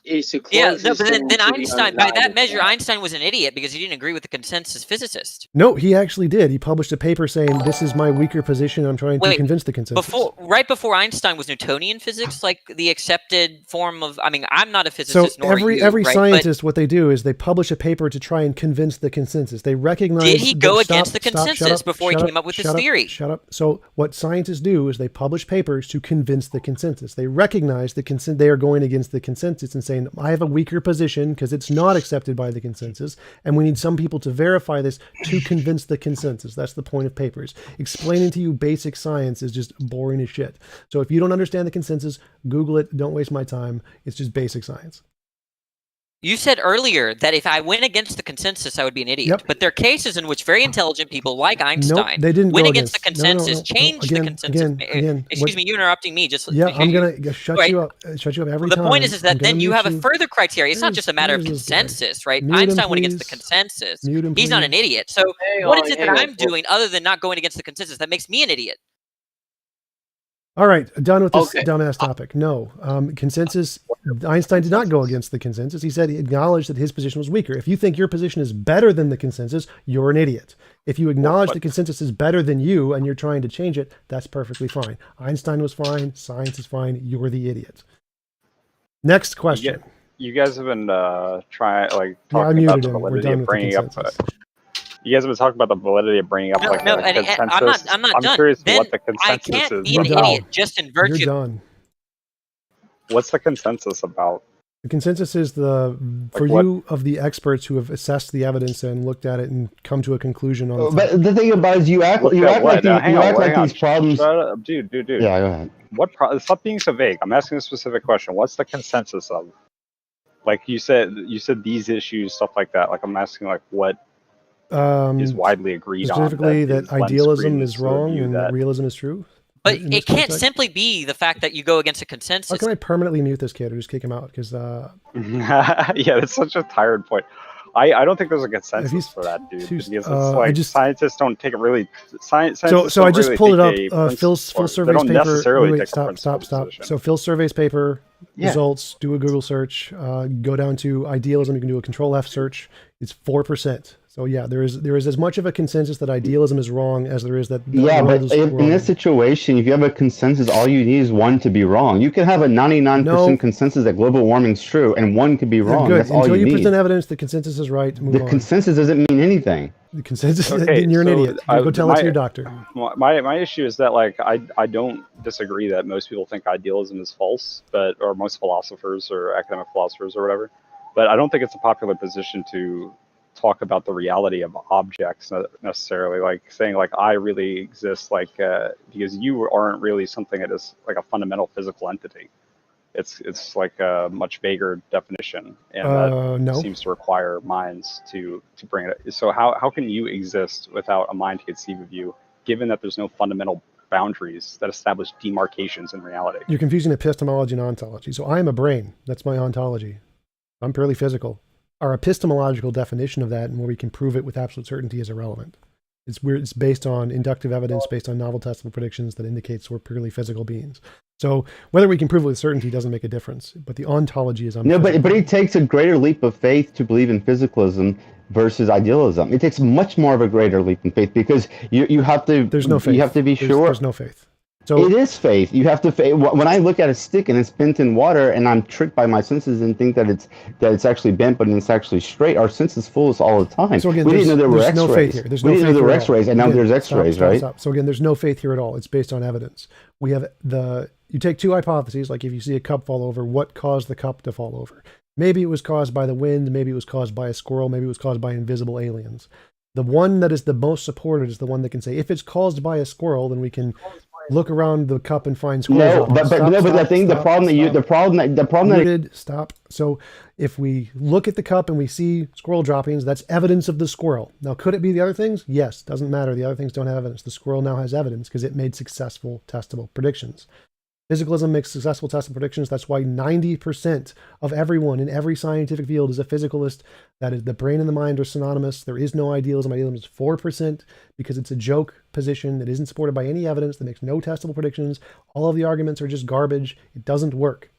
Yeah, no, but then Einstein, by that measure, Einstein was an idiot because he didn't agree with the consensus physicist. No, he actually did. He published a paper saying, this is my weaker position. I'm trying to convince the consensus. Right before Einstein was Newtonian physics, like the accepted form of, I mean, I'm not a physicist, So nor are you, every right? scientist, what they do is they publish a paper to try and convince the consensus. They recognize. Did he go against the shut consensus up, before he shut came up with his shut theory? Shut up. So what scientists do is they publish papers to convince the consensus. They recognize the they are going against the consensus and saying, I have a weaker position because it's not accepted by the consensus, and we need some people to verify this to convince the consensus. That's the point of papers. Explaining to you basic science is just boring as shit. So if you don't understand the consensus, Google it. Don't waste my time. It's just basic science. You said earlier that if I went against the consensus, I would be an idiot. Yep. But there are cases in which very intelligent people like Einstein they didn't went go against the against. No, no, consensus, no, no. changed the consensus. Excuse me, you're interrupting me. Just Yeah, I'm gonna shut you up. Shut you up every the time. point is that then you have a mute further criteria. It's not just a matter of where's this guy? consensus, right? Mute him, Einstein went against the please. consensus. Mute him, He's not an please. idiot. So what is it that I'm doing other than not going against the consensus that makes me an idiot? All right, done with this dumbass topic. No, consensus. Einstein did not go against the consensus. He said he acknowledged that his position was weaker. If you think your position is better than the consensus, you're an idiot. If you acknowledge the consensus is better than you and you're trying to change it, that's perfectly fine. Einstein was fine. Science is fine. You're the idiot. Next question. You guys have been trying, like, Yeah, I talking about muted the him. We're validity done of with the bringing up. consensus. You guys have been talking about the validity of bringing up like a consensus. I'm not done. Curious Then what the I consensus can't is. be an about. idiot just in virtue. You're done. What's the consensus about? The consensus is for what? you of the experts who have assessed the evidence and looked at it and come to a conclusion on. But the thing about it is you act like these problems. Shut up, dude. Yeah, go ahead. Stop being so vague. I'm asking a specific question. What's the consensus of? Like you said these issues, stuff like that. Like I'm asking, like what is widely agreed on. Specifically, that idealism is wrong and that realism is true. But it can't simply be the fact that you go against a consensus. How can I permanently mute this kid or just kick him out? Because yeah, that's such a tired point. I don't think there's a consensus for that, dude. Because it's like scientists don't take it really. So I just pulled it up. Phil Survey's they don't paper. necessarily Wait, take a stop. position. So Phil Survey's paper results. Do a Google search. Go down to idealism. You can do a Control F search. It's 4%. So yeah, there is as much of a consensus that idealism is wrong as there is that. Yeah, but in this situation, if you have a consensus, all you need is one to be wrong. You can have a 99% consensus that global warming is true, and one could be wrong. Good. That's all Until you need. present evidence, the consensus is right. Move The on. consensus doesn't mean anything. The consensus. Okay, You're an so idiot. Go tell it to your doctor. My issue is that like I don't disagree that most people think idealism is false, or most philosophers or academic philosophers or whatever. But I don't think it's a popular position to talk about the reality of objects necessarily, like saying like I really exist, like because you aren't really something that is like a fundamental physical entity. It's like a much vaguer definition, and that seems to require minds to bring it. So how can you exist without a mind to conceive of you, given that there's no fundamental boundaries that establish demarcations in reality? You're confusing epistemology and ontology. So I am a brain. That's my ontology. I'm purely physical. Our epistemological definition of that and where we can prove it with absolute certainty is irrelevant. It's based on inductive evidence, based on novel testable predictions that indicates we're purely physical beings. So whether we can prove it with certainty doesn't make a difference. But the ontology is No, but it takes a greater leap of faith to believe in physicalism versus idealism. It takes much more of a greater leap in faith because you have to. There's no faith. You have to be sure. There's no faith. So it is faith. You have to when I look at a stick and it's bent in water, and I'm tricked by my senses and think that it's actually bent, but it's actually straight. Our senses fool us all the time. So again, we didn't know there were there's no faith X-rays. here. There's We no didn't know faith there were here at all. X-rays, and now Again, there's X-rays, right? Stop. So again, there's no faith here at all. It's based on evidence. We have you take two hypotheses, like if you see a cup fall over, what caused the cup to fall over? Maybe it was caused by the wind, maybe it was caused by a squirrel, maybe it was caused by invisible aliens. The one that is the most supported is the one that can say, if it's caused by a squirrel, then we can look around the cup and find squirrels. No, but the problem. Stop. So if we look at the cup and we see squirrel droppings, that's evidence of the squirrel. Now, could it be the other things? Yes. Doesn't matter. The other things don't have evidence. The squirrel now has evidence because it made successful testable predictions. Physicalism makes successful testable predictions. That's why 90% of everyone in every scientific field is a physicalist. That is, the brain and the mind are synonymous. There is no idealism. Idealism is 4% because it's a joke position that isn't supported by any evidence, that makes no testable predictions. All of the arguments are just garbage. It doesn't work.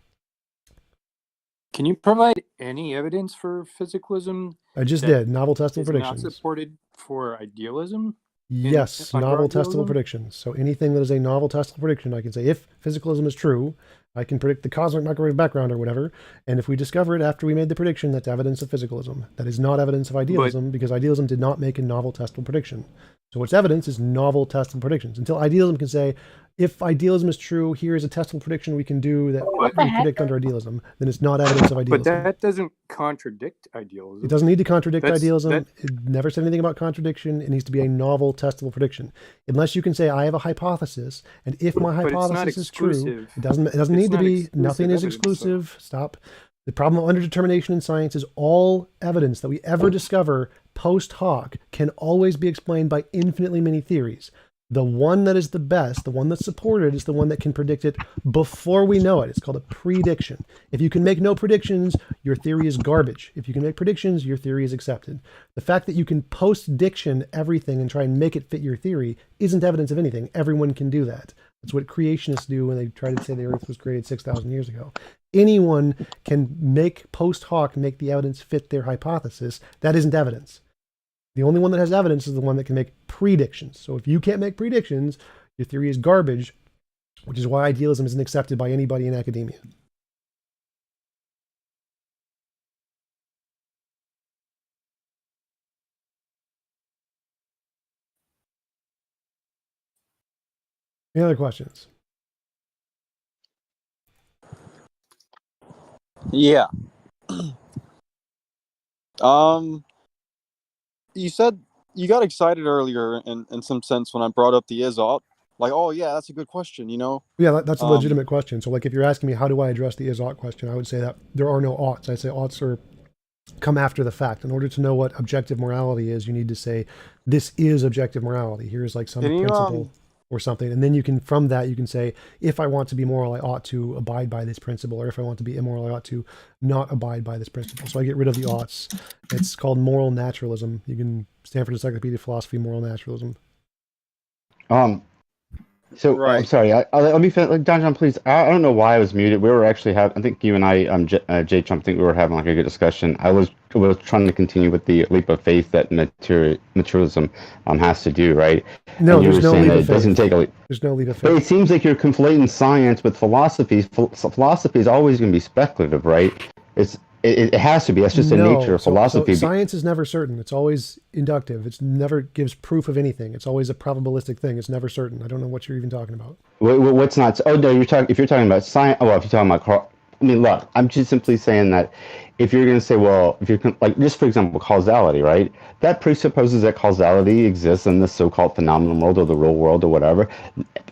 Can you provide any evidence for physicalism? I just did. Novel testable predictions. Not supported for idealism? Yes, novel testable predictions. So anything that is a novel testable prediction, I can say, if physicalism is true, I can predict the cosmic microwave background or whatever. And if we discover it after we made the prediction, that's evidence of physicalism. That is not evidence of idealism, because idealism did not make a novel testable prediction. So what's evidence is novel testable predictions. Until idealism can say, if idealism is true, here is a testable prediction we can do that we predict under idealism, then it's not evidence of idealism. But that doesn't contradict idealism. It doesn't need to contradict idealism. It never said anything about contradiction. It needs to be a novel testable prediction. Unless you can say, I have a hypothesis, and if my hypothesis is true, it doesn't need to be, nothing is exclusive. Stop. The problem of underdetermination in science is all evidence that we ever discover post hoc can always be explained by infinitely many theories. The one that is the best, the one that's supported, is the one that can predict it before we know it. It's called a prediction. If you can make no predictions, your theory is garbage. If you can make predictions, your theory is accepted. The fact that you can post-diction everything and try and make it fit your theory isn't evidence of anything. Everyone can do that. That's what creationists do when they try to say the Earth was created 6,000 years ago. Anyone can make post hoc, make the evidence fit their hypothesis. That isn't evidence. The only one that has evidence is the one that can make predictions. So if you can't make predictions, your theory is garbage, which is why idealism isn't accepted by anybody in academia. Any other questions? Yeah. You said you got excited earlier in some sense when I brought up the is-ought. Like, oh yeah, that's a good question, you know? Yeah, that's a legitimate question. So like if you're asking me how do I address the is-ought question, I would say that there are no oughts. I say oughts are come after the fact. In order to know what objective morality is, you need to say, this is objective morality. Here's like some principle or something. And then you can, from that, you can say, if I want to be moral, I ought to abide by this principle. Or if I want to be immoral, I ought to not abide by this principle. So I get rid of the oughts. It's called moral naturalism. You can, Stanford Encyclopedia of Philosophy, moral naturalism. So right. I'm sorry. Let me finish. Like, John, please. I don't know why I was muted. We were actually having. I think you and I, J-Chump, I think we were having like a good discussion. I was trying to continue with the leap of faith that materialism has to do, right? No, and you there's were no saying leap that of it faith. doesn't take a leap. There's no leap of faith. But it seems like you're conflating science with philosophy. Philosophy is always going to be speculative, right? It has to be. That's just the nature of philosophy. So science is never certain. It's always inductive. It's never gives proof of anything. It's always a probabilistic thing. It's never certain. I don't know what you're even talking about. What's not? Oh no, if you're talking about science. Oh, well, if you're talking about, I mean, look, I'm just simply saying that if you're going to say, well, if you're like, just for example, causality, right? That presupposes that causality exists in the so-called phenomenal world or the real world or whatever.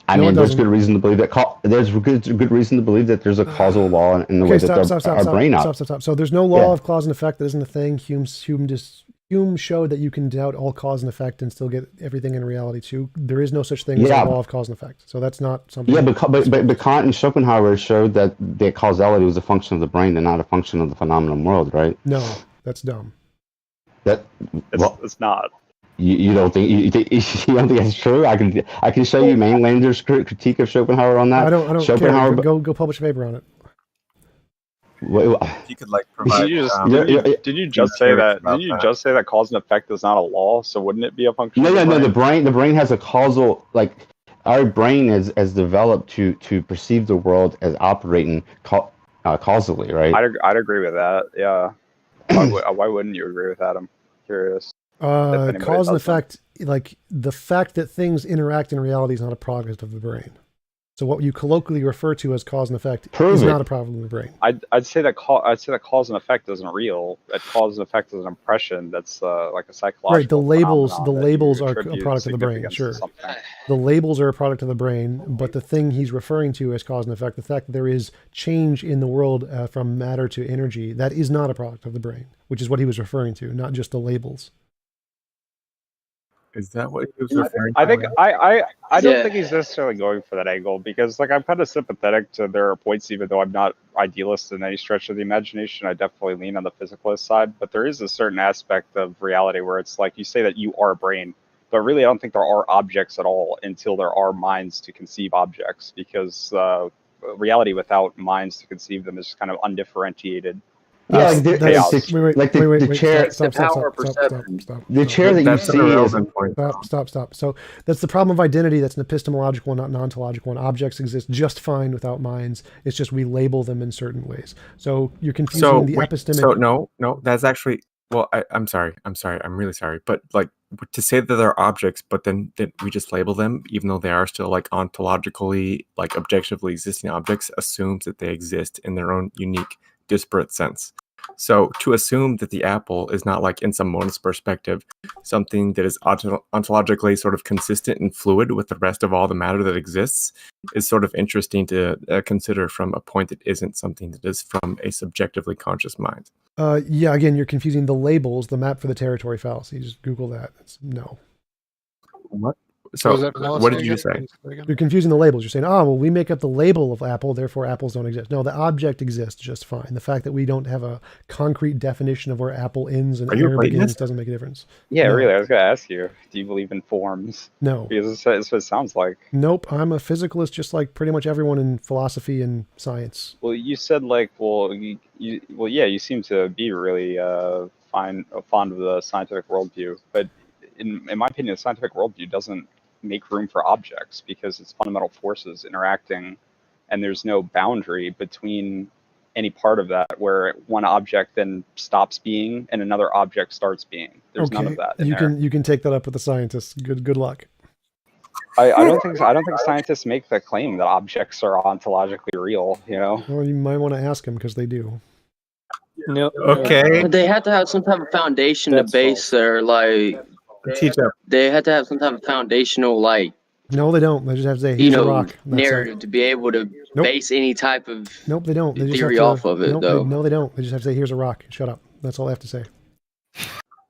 I mean, there's good reason to believe that there's good reason to believe that there's a causal law in the way that our brain operates. Stop. So there's no law of cause and effect. That isn't a thing. Hume showed that you can doubt all cause and effect and still get everything in reality too. There is no such thing as a law of cause and effect. So that's not something. Yeah, but Kant and Schopenhauer showed that the causality was a function of the brain and not a function of the phenomenal world, right? No, that's dumb. It's not. You don't think you don't think that's true? I can show you Mainlander's critique of Schopenhauer on that. I don't Schopenhauer, care. Go publish a paper on it. If you could like provide. Did you just say that? Did you just say that cause and effect is not a law? So wouldn't it be a function? No. The brain has a causal our brain is developed to perceive the world as operating causally, right? I'd agree with that. Yeah. Why wouldn't you agree with that? I'm curious. Cause and effect, like the fact that things interact in reality is not a product of the brain. So what you colloquially refer to as cause and effect is not a problem in the brain. I'd say that cause and effect isn't real. That cause and effect is an impression that's like a psychological. Right. The labels are a attribute product of the brain. significance to Sure. something. The labels are a product of the brain, but the thing he's referring to as cause and effect, the fact that there is change in the world from matter to energy, that is not a product of the brain, which is what he was referring to, not just the labels. Is that what he was referring to? I think I don't think he's necessarily going for that angle, because like I'm kind of sympathetic to their points, even though I'm not idealist in any stretch of the imagination. I definitely lean on the physicalist side, but there is a certain aspect of reality where it's like you say that you are a brain, but really I don't think there are objects at all until there are minds to conceive objects, because reality without minds to conceive them is kind of undifferentiated. Yeah, chaos. the chair. Stop. The chair that you see is Stop. So that's the problem of identity. That's an epistemological, not an ontological one. Objects exist just fine without minds. It's just we label them in certain ways. So you're confusing the epistemic. So no, that's actually, well, I'm sorry. I'm really sorry. But like to say that they're objects, but then that we just label them, even though they are still like ontologically, like objectively existing objects, assumes that they exist in their own unique, disparate sense. So to assume that the apple is not, like in some monist perspective, something that is ontologically sort of consistent and fluid with the rest of all the matter that exists is sort of interesting to consider from a point that isn't something that is from a subjectively conscious mind. Yeah, again, you're confusing the labels, the map for the territory fallacy. Just Google that. No. What? So what did you say? You're confusing the labels. You're saying, oh, well, we make up the label of apple, therefore apples don't exist. No, the object exists just fine. The fact that we don't have a concrete definition of where apple ends and air begins doesn't make a difference. Yeah, No. really. I was going to ask you, do you believe in forms? No. Because that's what it sounds like. Nope. I'm a physicalist, just like pretty much everyone in philosophy and science. Well, you said like, you seem to be really fond of the scientific worldview, but in my opinion, the scientific worldview doesn't make room for objects because it's fundamental forces interacting, and there's no boundary between any part of that where one object then stops being and another object starts being. There's none of that in there. You can take that up with the scientists. Good luck. I don't think scientists make the claim that objects are ontologically real. You know. Well, you might want to ask them because they do. No. Okay. But they have to have some type of foundation to base their like. They had to have some type of foundational like. No, they don't. They just have to say, "Here's a rock." That's narrative to be able to base any type of. Nope, they don't. They just theory have to, off of it, nope, though. No, they don't. They just have to say, "Here's a rock." Shut up. That's all they have to say.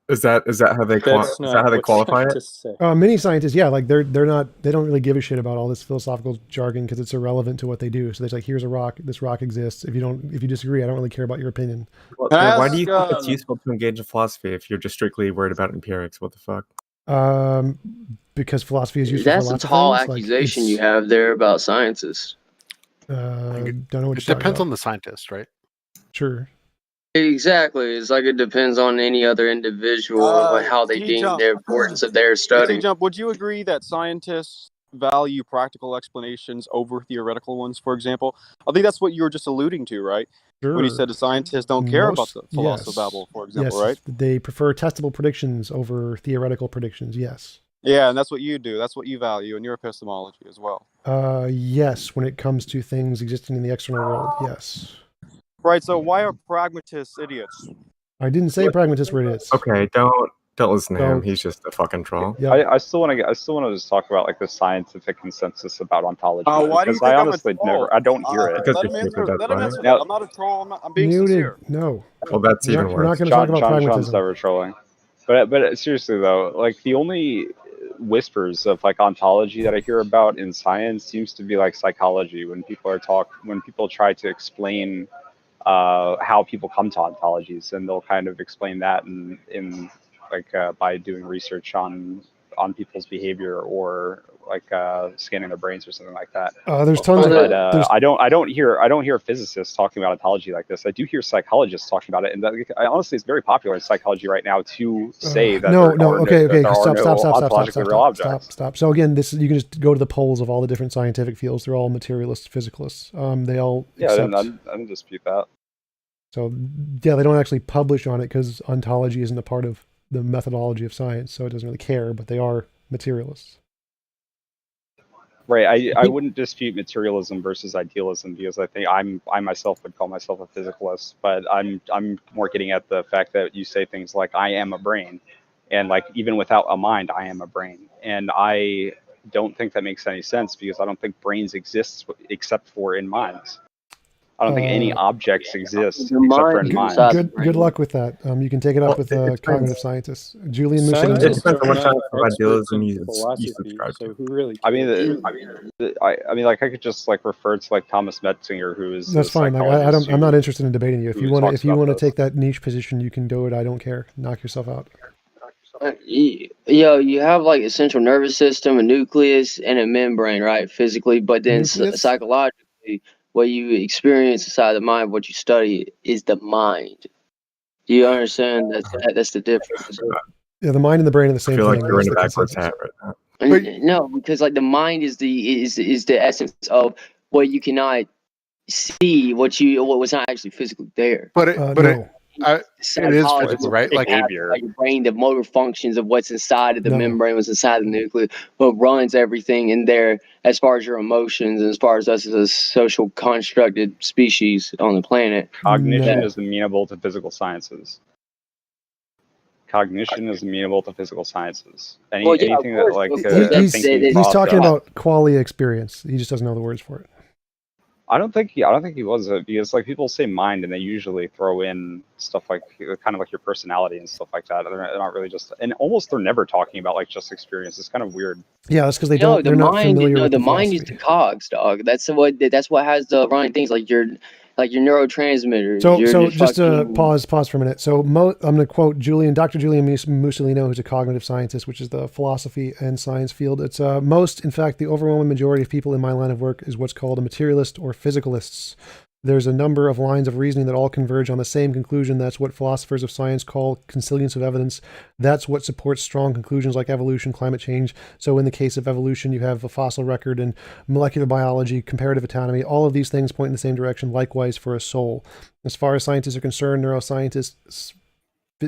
Is that how they qualify it? Many scientists, yeah, like they don't really give a shit about all this philosophical jargon because it's irrelevant to what they do. So they're like, "Here's a rock. This rock exists. If you disagree, I don't really care about your opinion." Well, why do you think it's useful to engage in philosophy if you're just strictly worried about empirics? What the fuck? Because philosophy is useful. That's for a lots tall of things. accusation you have there about scientists. Don't know what It you're talking depends about. on the scientist, right? Sure. Exactly. It's like it depends on any other individual and how they deem the importance of their study. TJump, would you agree that scientists value practical explanations over theoretical ones, for example? I think that's what you were just alluding to, right? Sure. When you said the scientists don't care about the Yes. philosophy babble, for example, Yes. right? They prefer testable predictions over theoretical predictions. Yes. Yeah, and that's what you do. That's what you value in your epistemology as well. Yes. When it comes to things existing in the external world, yes. Right. So why are pragmatists idiots? I didn't say pragmatist where it is. Okay, don't listen to him. So- He's just a fucking troll. Yeah. I still want to just talk about like the scientific consensus about ontology. Why do you because think I I'm a honestly troll? I don't hear it. Because Let you're him answer. stupid, Let that's him why. answer Now- that. I'm not a troll. I'm being Muted. sincere. No. Well, that's We're even not- we're not worse. gonna talk about John's pragmatism. never trolling, but seriously though, like the only whispers of like ontology that I hear about in science seems to be like psychology when people try to explain how people come to ontologies, and they'll kind of explain that in by doing research on people's behavior or scanning their brains or something like that. There's tons of. But There's, I don't hear physicists talking about ontology like this. I do hear psychologists talking about it, and honestly, it's very popular in psychology right now to say that no, there are okay, there are stop, no ontologically real objects. stop. So again, this you can just go to the polls of all the different scientific fields. They're all materialists, physicalists. They all accept. I didn't dispute that. So yeah, they don't actually publish on it because ontology isn't a part of the methodology of science, so it doesn't really care. But they are materialists. Right. I wouldn't dispute materialism versus idealism because I think I myself would call myself a physicalist, but I'm more getting at the fact that you say things like I am a brain, and like even without a mind, I am a brain, and I don't think that makes any sense because I don't think brains exist except for in minds. I don't think any objects exist except for in minds. Good luck with that. You can take it up with cognitive scientists. Julian Mussolini. It depends on what type of idealism you subscribe to. So who really? I mean, like I could just like refer to like Thomas Metzinger, who is That's fine. Like, I'm not interested in debating you. If you want to take that niche position, you can do it. I don't care. Knock yourself out. You have like a central nervous system, a nucleus, and a membrane, right? Physically, but then psychologically, what you experience inside the mind, what you study, is the mind. Do you understand? That's the difference. Yeah, the mind and the brain are the same thing. I feel like you're in a backwards hat right now. No, because like the mind is the essence of what you cannot see, what was not actually physically there. But it is physical, right? Like your brain, the motor functions of what's inside of the membrane, what's inside the nucleus, what runs everything in there as far as your emotions and as far as us as a social constructed species on the planet. Cognition is amenable to physical sciences. Cognition is amenable to physical sciences. Anything that like he's talking about qualia experience. He just doesn't know the words for it. I don't think he was because like people say mind and they usually throw in stuff like kind of like your personality and stuff like that. They're not really just, and almost they're never talking about like just experience. It's kind of weird. Yeah, that's because they're not familiar with the mind is the cogs, dog. That's what has the running things like your neurotransmitters. So just pause for a minute. So I'm going to quote Dr. Julian Mussolino, who's a cognitive scientist, which is the philosophy and science field. It's in fact, the overwhelming majority of people in my line of work is what's called a materialist or physicalists. There's a number of lines of reasoning that all converge on the same conclusion. That's what philosophers of science call consilience of evidence. That's what supports strong conclusions like evolution, climate change. So in the case of evolution, you have a fossil record and molecular biology, comparative autonomy. All of these things point in the same direction. Likewise for a soul. As far as scientists are concerned, neuroscientists,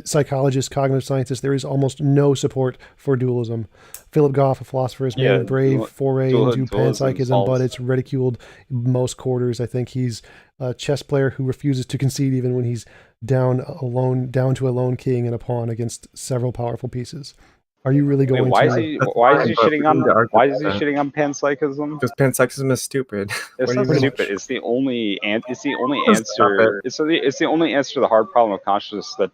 psychologists, cognitive scientists, there is almost no support for dualism. Philip Goff, a philosopher, has made a brave foray into panpsychism, but it's ridiculed in most quarters. I think he's a chess player who refuses to concede even when he's down to a lone king and a pawn against several powerful pieces. Are you really going why is he shitting on panpsychism? Because panpsychism is stupid. It's not stupid. It's the only answer. It's the only answer to the hard problem of consciousness that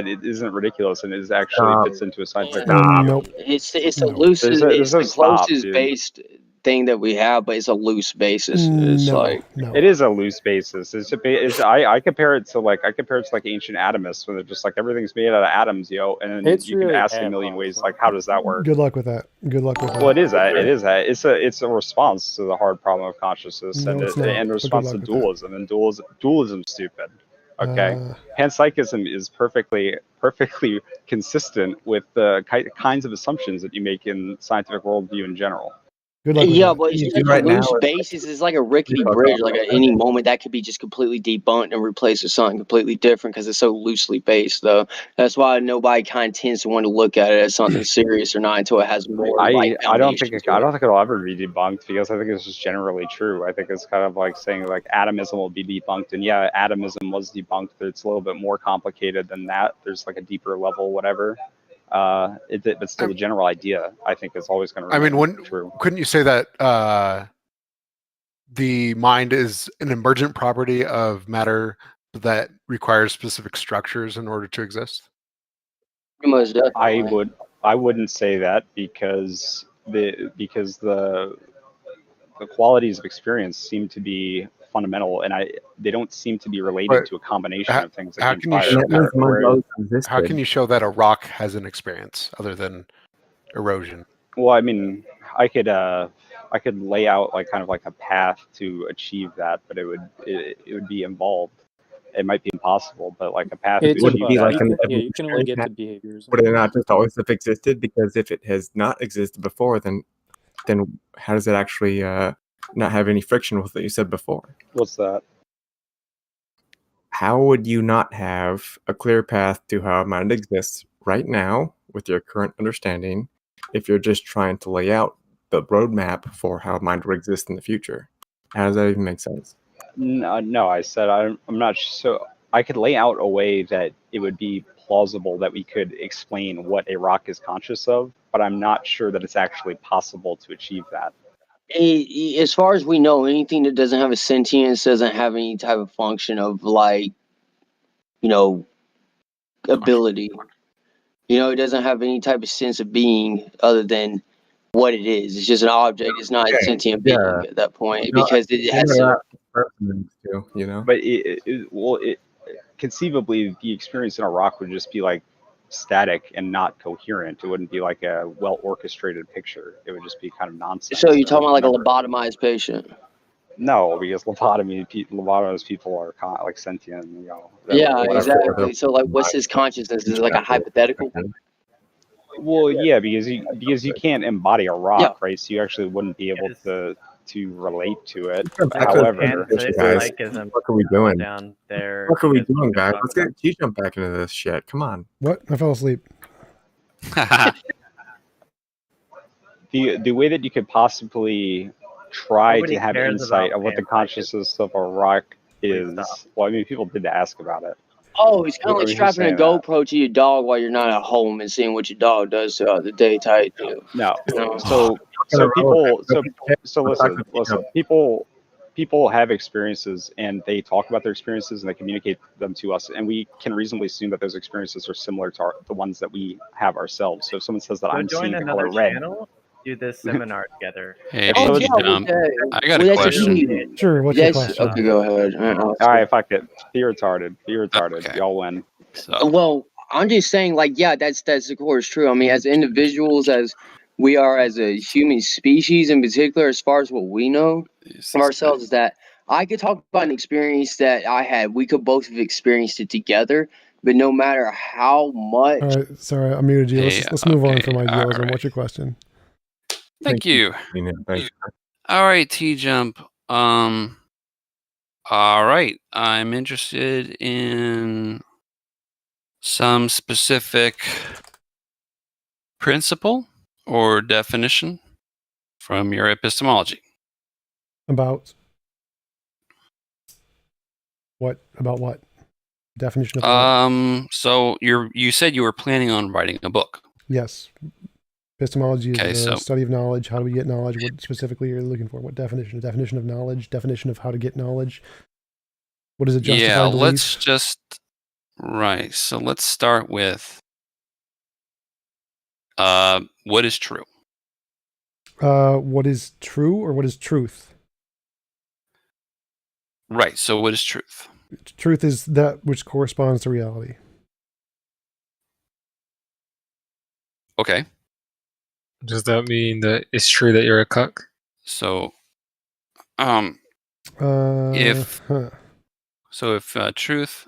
it isn't ridiculous and it actually fits into a scientific. Nope. It's a loose. It's the closest based thing that we have, but it's a loose basis. It is a loose basis. I compare it to like ancient atomists when they're just like everything's made out of atoms, and then you can ask a million ways like how does that work? Good luck with that. Well, it is that. It's a response to the hard problem of consciousness and a response to dualism, and dualism's stupid. Okay, panpsychism is perfectly consistent with the kinds of assumptions that you make in scientific worldview in general. But it's just a loose basis. It's like a rickety bridge. Like at any moment, that could be just completely debunked and replaced with something completely different because it's so loosely based. Though that's why nobody kind of tends to want to look at it as something serious or not until it has more. I don't think it'll ever be debunked because I think it's just generally true. I think it's kind of like saying like atomism will be debunked, and yeah, atomism was debunked, but it's a little bit more complicated than that. There's like a deeper level, whatever. But still, the general idea I think is always going to remain true. Couldn't you say that the mind is an emergent property of matter that requires specific structures in order to exist? I wouldn't say that because the qualities of experience seem to be fundamental, and they don't seem to be related to a combination of things. How can you show that a rock has an experience other than erosion? Well, I mean, I could lay out like kind of like a path to achieve that, but it would be involved. It might be impossible, but like a path to Would it achieve be that. like an Yeah, you can only evolutionary get path? to behaviors. Would it not just always have existed? Because if it has not existed before, then how does it actually not have any friction with what you said before? What's that? How would you not have a clear path to how mind exists right now with your current understanding if you're just trying to lay out the roadmap for how mind will exist in the future? How does that even make sense? No, I said I'm not so I could lay out a way that it would be plausible that we could explain what a rock is conscious of, but I'm not sure that it's actually possible to achieve that. As far as we know, anything that doesn't have a sentience doesn't have any type of function of like, you know, ability. You know, it doesn't have any type of sense of being other than what it is. It's just an object. It's not a Okay, sentient being yeah. at that point No, because it I has know a. that person too, you know? But conceivably the experience in a rock would just be like static and not coherent. It wouldn't be like a well orchestrated picture. It would just be kind of nonsense. So you're talking about like a Never- lobotomized patient. No, because lobotomized people are like sentient, you know. Yeah, whatever. exactly. So like, what's his consciousness? Is it like a hypothetical? Well, yeah, because you can't embody a rock, Yeah. right? So you actually wouldn't be able to relate to it. Back to the However, conversation, guys. What are we doing? What are we doing, guys? Let's get TJump back into this shit. Come on. What? I fell asleep. the way that you could possibly try Nobody to have cares insight about of what the pancakes. consciousness of a rock is. Well, I mean, people did ask about it. Oh, it's kind of What like were you strapping a saying GoPro to your dog while you're not at home and seeing what your dog does throughout the day type deal. No. No. So listen. People have experiences and they talk about their experiences and they communicate them to us, and we can reasonably assume that those experiences are similar to the ones that we have ourselves. So if someone says that Go I'm join seeing the another color red, channel. Do this seminar together. Hey, Oh, so yeah, I got a question. Sure, what's your Yes. question? Okay, go ahead. all right, fuck it. Be retarded. Be retarded. Okay. Y'all win. Well, I'm just saying, like, yeah, that's of course true. I mean, as individuals, as we are as a human species in particular, as far as what we know of ourselves, is that I could talk about an experience that I had. We could both have experienced it together, but no matter how much. All right, sorry, I muted you. Let's move on from idealism. What's your question? Thank you. All right, TJump. All right. I'm interested in some specific principle or definition from your epistemology. About what? About what? Definition of what? So you said you were planning on writing a book. Yes. Epistemology is Okay, the so- study of knowledge. How do we get knowledge? What specifically you're looking for? What definition? Definition of knowledge? Definition of how to get knowledge? What is it justify Yeah, belief? let's just right. So let's start with what is true? What is true or what is truth? Right. So what is truth? Truth is that which corresponds to reality. Okay. Does that mean that it's true that you're a cuck? So Huh. if truth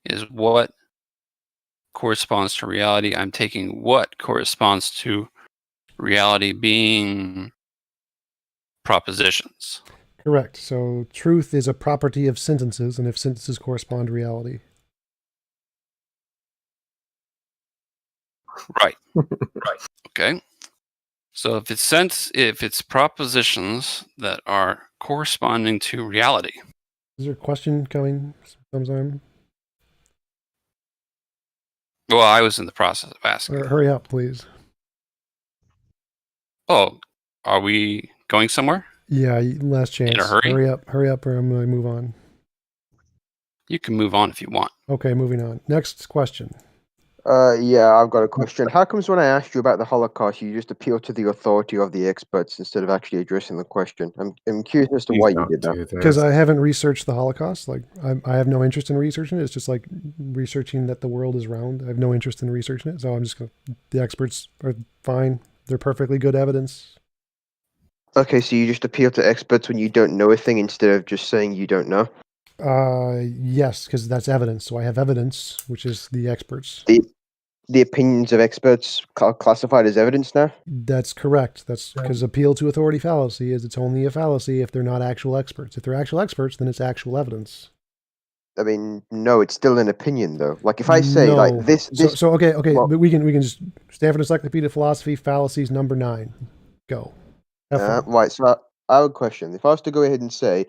is what corresponds to reality, I'm taking what corresponds to reality being propositions. Correct. So truth is a property of sentences, and if sentences correspond to reality. Right. Right. Okay. So if it's propositions that are corresponding to reality. Is there a question coming sometime? Well, I was in the process of asking. Hurry up, please. Oh, are we going somewhere? Yeah, last chance. In a hurry? Hurry up, or I'm going to move on. You can move on if you want. Okay, moving on. Next question. Yeah, I've got a question. How comes when I asked you about the Holocaust, you just appeal to the authority of the experts instead of actually addressing the question? I'm curious as to why you did that. Because I haven't researched the Holocaust. Like, I have no interest in researching it. It's just like researching that the world is round. I have no interest in researching it. So I'm just going to, the experts are fine. They're perfectly good evidence. Okay, so you just appeal to experts when you don't know a thing instead of just saying you don't know? Yes, because that's evidence. So I have evidence, which is the experts. The opinions of experts classified as evidence now? That's correct. That's because appeal to authority fallacy is it's only a fallacy if they're not actual experts. If they're actual experts, then it's actual evidence. I mean, no, it's still an opinion though. Like if I say like No. this, So okay, well, but we can just Stanford Encyclopedia of Philosophy fallacies number 9. Go. Have fun. right. So I have a question. If I was to go ahead and say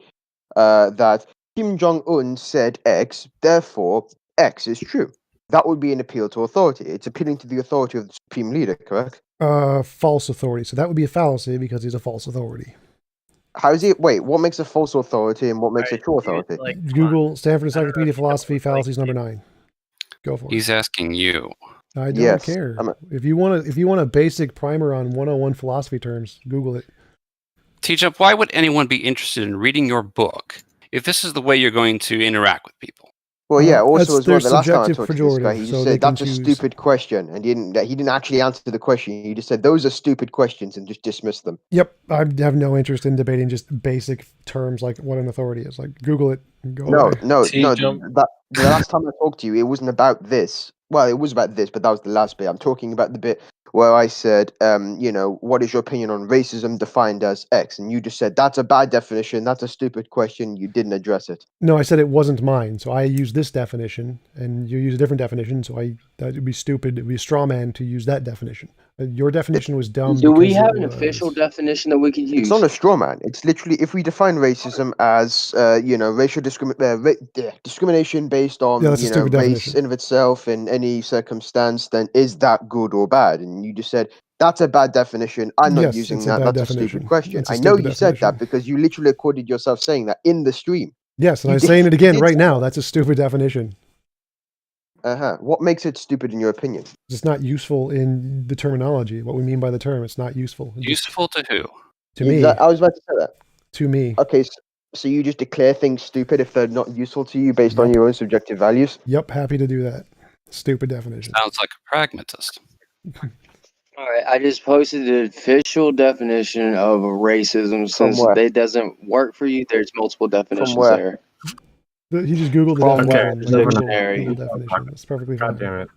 that Kim Jong Un said X, therefore X is true, that would be an appeal to authority. It's appealing to the authority of the supreme leader, correct? False authority. So that would be a fallacy because he's a false authority. How is it? Wait, what makes a false authority and what makes a true authority? Google Stanford Encyclopedia of Philosophy fallacies number 9. Go for it. He's asking you. I don't care. If you want a basic primer on 101 philosophy terms, Google it. TJump, why would anyone be interested in reading your book if this is the way you're going to interact with people? Well, yeah. Also, as well, the last time I subjective talked to this guy, he just said that's a stupid question, and he didn't actually answer the question. He just said those are stupid questions and just dismissed them. Yep, I have no interest in debating just basic terms like what an authority is. Like Google it. And go away. No. The last time I talked to you, it wasn't about this. Well, it was about this, but that was the last bit. I'm talking about the bit where I said, what is your opinion on racism defined as X? And you just said that's a bad definition. That's a stupid question. You didn't address it. No, I said it wasn't mine. So I used this definition, and you use a different definition. So that would be stupid. It would be a straw man to use that definition. Your definition was dumb. Do we have an official definition that we could use? It's not a straw man. It's literally if we define racism as racial discrimination based on race definition. in of itself in any circumstance, then is that good or bad? And you just said that's a bad definition. I'm not using that. That's a stupid question. I know you said that because you literally recorded yourself saying that in the stream. Yes, and I'm saying it again right now. That's a stupid definition. What makes it stupid in your opinion? It's not useful in the terminology. What we mean by the term, it's not useful. Useful to who? To me. I was about to say that. To me. Okay, so you just declare things stupid if they're not useful to you based on your own subjective values? Yep, happy to do that. Stupid definition. Sounds like a pragmatist. All right, I just posted the official definition of racism. Since it doesn't work for you, there's multiple definitions there. He just Googled the Dictionary. definition. It's perfectly fine. God damn it.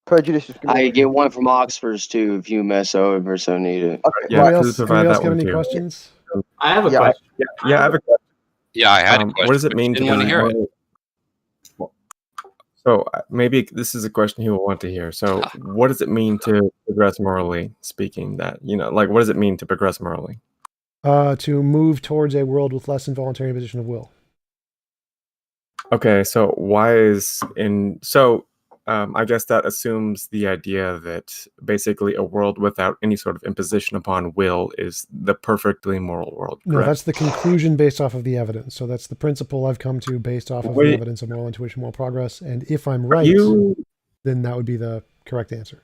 Prejudice. I could get one from Oxford's too if you mess over so need it. Okay. Yeah, Anybody else got any questions? I have a question. Yeah, I have a question. Yeah, I had a question. What does it mean to didn't want to hear it? So maybe this is a question he will want to hear. So what does it mean to progress morally speaking? That, what does it mean to progress morally? To move towards a world with less involuntary imposition of will. Okay, so I guess that assumes the idea that basically a world without any sort of imposition upon will is the perfectly moral world. No, that's the conclusion based off of the evidence. So that's the principle I've come to based off of the evidence of moral intuition, moral progress. And if I'm right, then that would be the correct answer.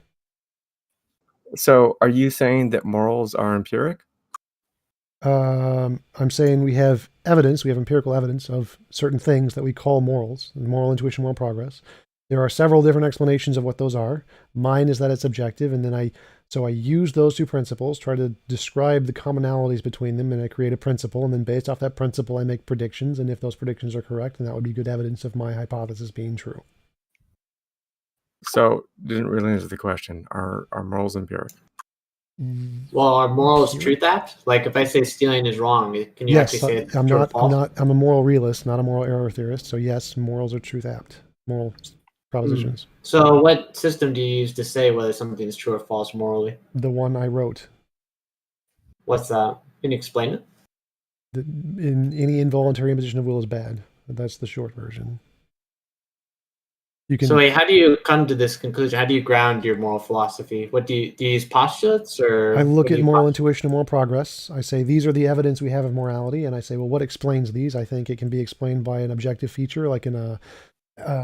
So are you saying that morals are empiric? I'm saying we have evidence, we have empirical evidence of certain things that we call morals, moral intuition, moral progress. There are several different explanations of what those are. Mine is that it's objective, and then I use those two principles, try to describe the commonalities between them, and I create a principle, and then based off that principle, I make predictions, and if those predictions are correct, then that would be good evidence of my hypothesis being true. So, didn't really answer the question. Are morals empiric? Well, are morals truth apt? Like if I say stealing is wrong, can you actually say it's I'm true or not. false? I'm a moral realist, not a moral error theorist. So yes, morals are truth apt. Moral propositions. So what system do you use to say whether something is true or false morally? The one I wrote. What's that? Can you explain it? In any involuntary imposition of will is bad. That's the short version. You can. So wait, how do you come to this conclusion? How do you ground your moral philosophy? What do you use postulates or? I look at moral intuition and moral progress. I say these are the evidence we have of morality, and I say, well, what explains these? I think it can be explained by an objective feature, like in a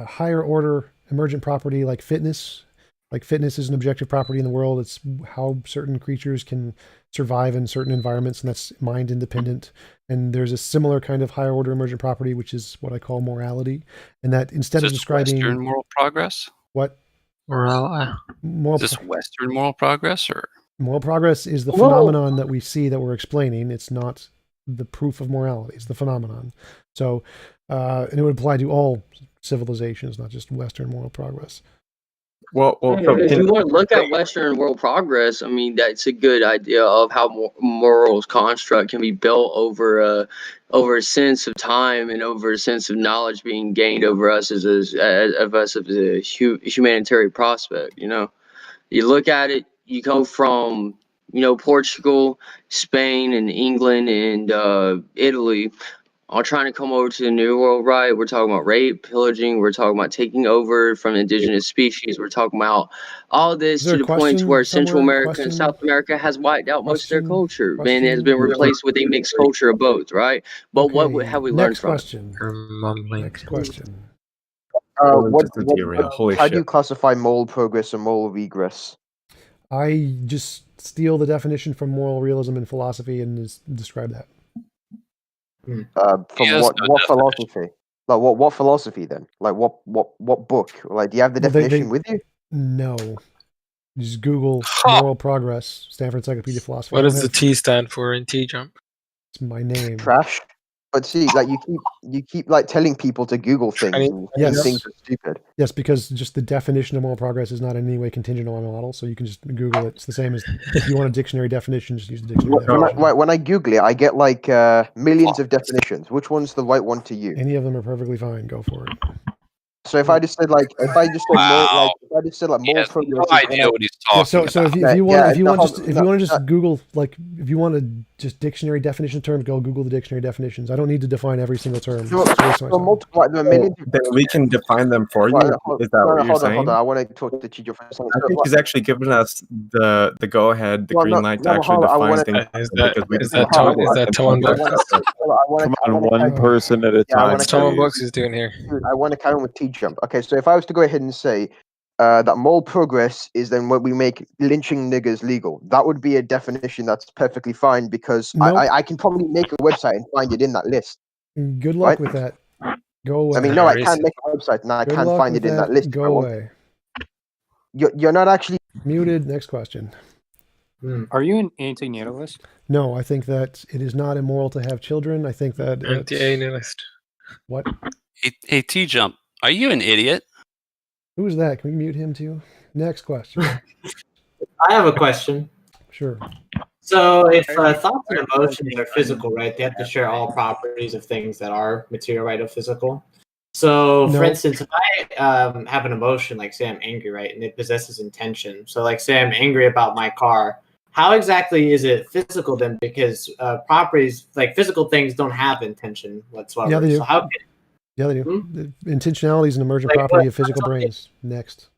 higher order emergent property, like fitness. Like fitness is an objective property in the world. It's how certain creatures can survive in certain environments, and that's mind independent. And there's a similar kind of higher order emergent property, which is what I call morality. And that instead of describing Western moral progress, what is this Western moral progress or Moral progress is the Whoa. phenomenon that we see that we're explaining. It's not the proof of morality. It's the phenomenon. So, and it would apply to all civilizations, not just Western moral progress. Well, If you want to look at Western world progress, I mean, that's a good idea of how morals construct can be built over a sense of time and over a sense of knowledge being gained over us as a humanitarian prospect. You know, you look at it, you go from Portugal, Spain, and England and Italy. All trying to come over to the New World, right? We're talking about rape, pillaging. We're talking about taking over from indigenous species. We're talking about all this to the point to where Central America and South America has wiped out most of their culture and has been replaced with a mixed culture of both, right? But what have we learned from it? Next question. How do you classify moral progress and moral regress? I just steal the definition from moral realism and philosophy and just describe that. From what philosophy? Like what philosophy then? Like what book? Like do you have the definition with you? No. Just Google moral progress, Stanford Encyclopedia of Philosophy. What does the T stand for in TJump? It's my name. Trash. But see, like you keep like telling people to Google things and Yes. things are stupid. Yes, because just the definition of moral progress is not in any way contingent on my model, so you can just Google it. It's the same as if you want a dictionary definition, just use the dictionary definition. When I Google it, I get like millions of definitions. Which one's the right one to use? Any of them are perfectly fine. Go for it. So if I just said moral progress, no idea what he's talking So about. if you want to just Google, like if you want to just dictionary definition terms, go Google the dictionary definitions. I don't need to define every single term. multiply the millions. Then we can define them for you. Is that what you're saying? Hold on. I want to talk to Chijo for a second. I think he's actually given us the go ahead, the green light to actually define things. Is that Towan Come on, one person at a time. What's Towan Bucks is doing here? I want to carry on with TJump. Okay, so if I was to go ahead and say that moral progress is then when we make lynching niggers legal, that would be a definition that's perfectly fine because I can probably make a website and find it in that list. Good luck with that. Go away. I mean, no, I can't make a website and I can't find it in that list. Go away. You're not actually muted. Next question. Are you an anti-natalist? No, I think that it is not immoral to have children. I think that anti-analist. What? Hey, TJump, are you an idiot? Who is that? Can we mute him too? Next question. I have a question. Sure. So if thoughts and emotions are physical, right, they have to share all properties of things that are material, right, or physical. So, for instance, if I have an emotion, like say I'm angry, right, and it possesses intention. So, like say I'm angry about my car. How exactly is it physical then? Because properties, like physical things, don't have intention whatsoever. Yeah, they do. So how can Yeah, they do. Intentionality is an emergent property of physical brains. Next.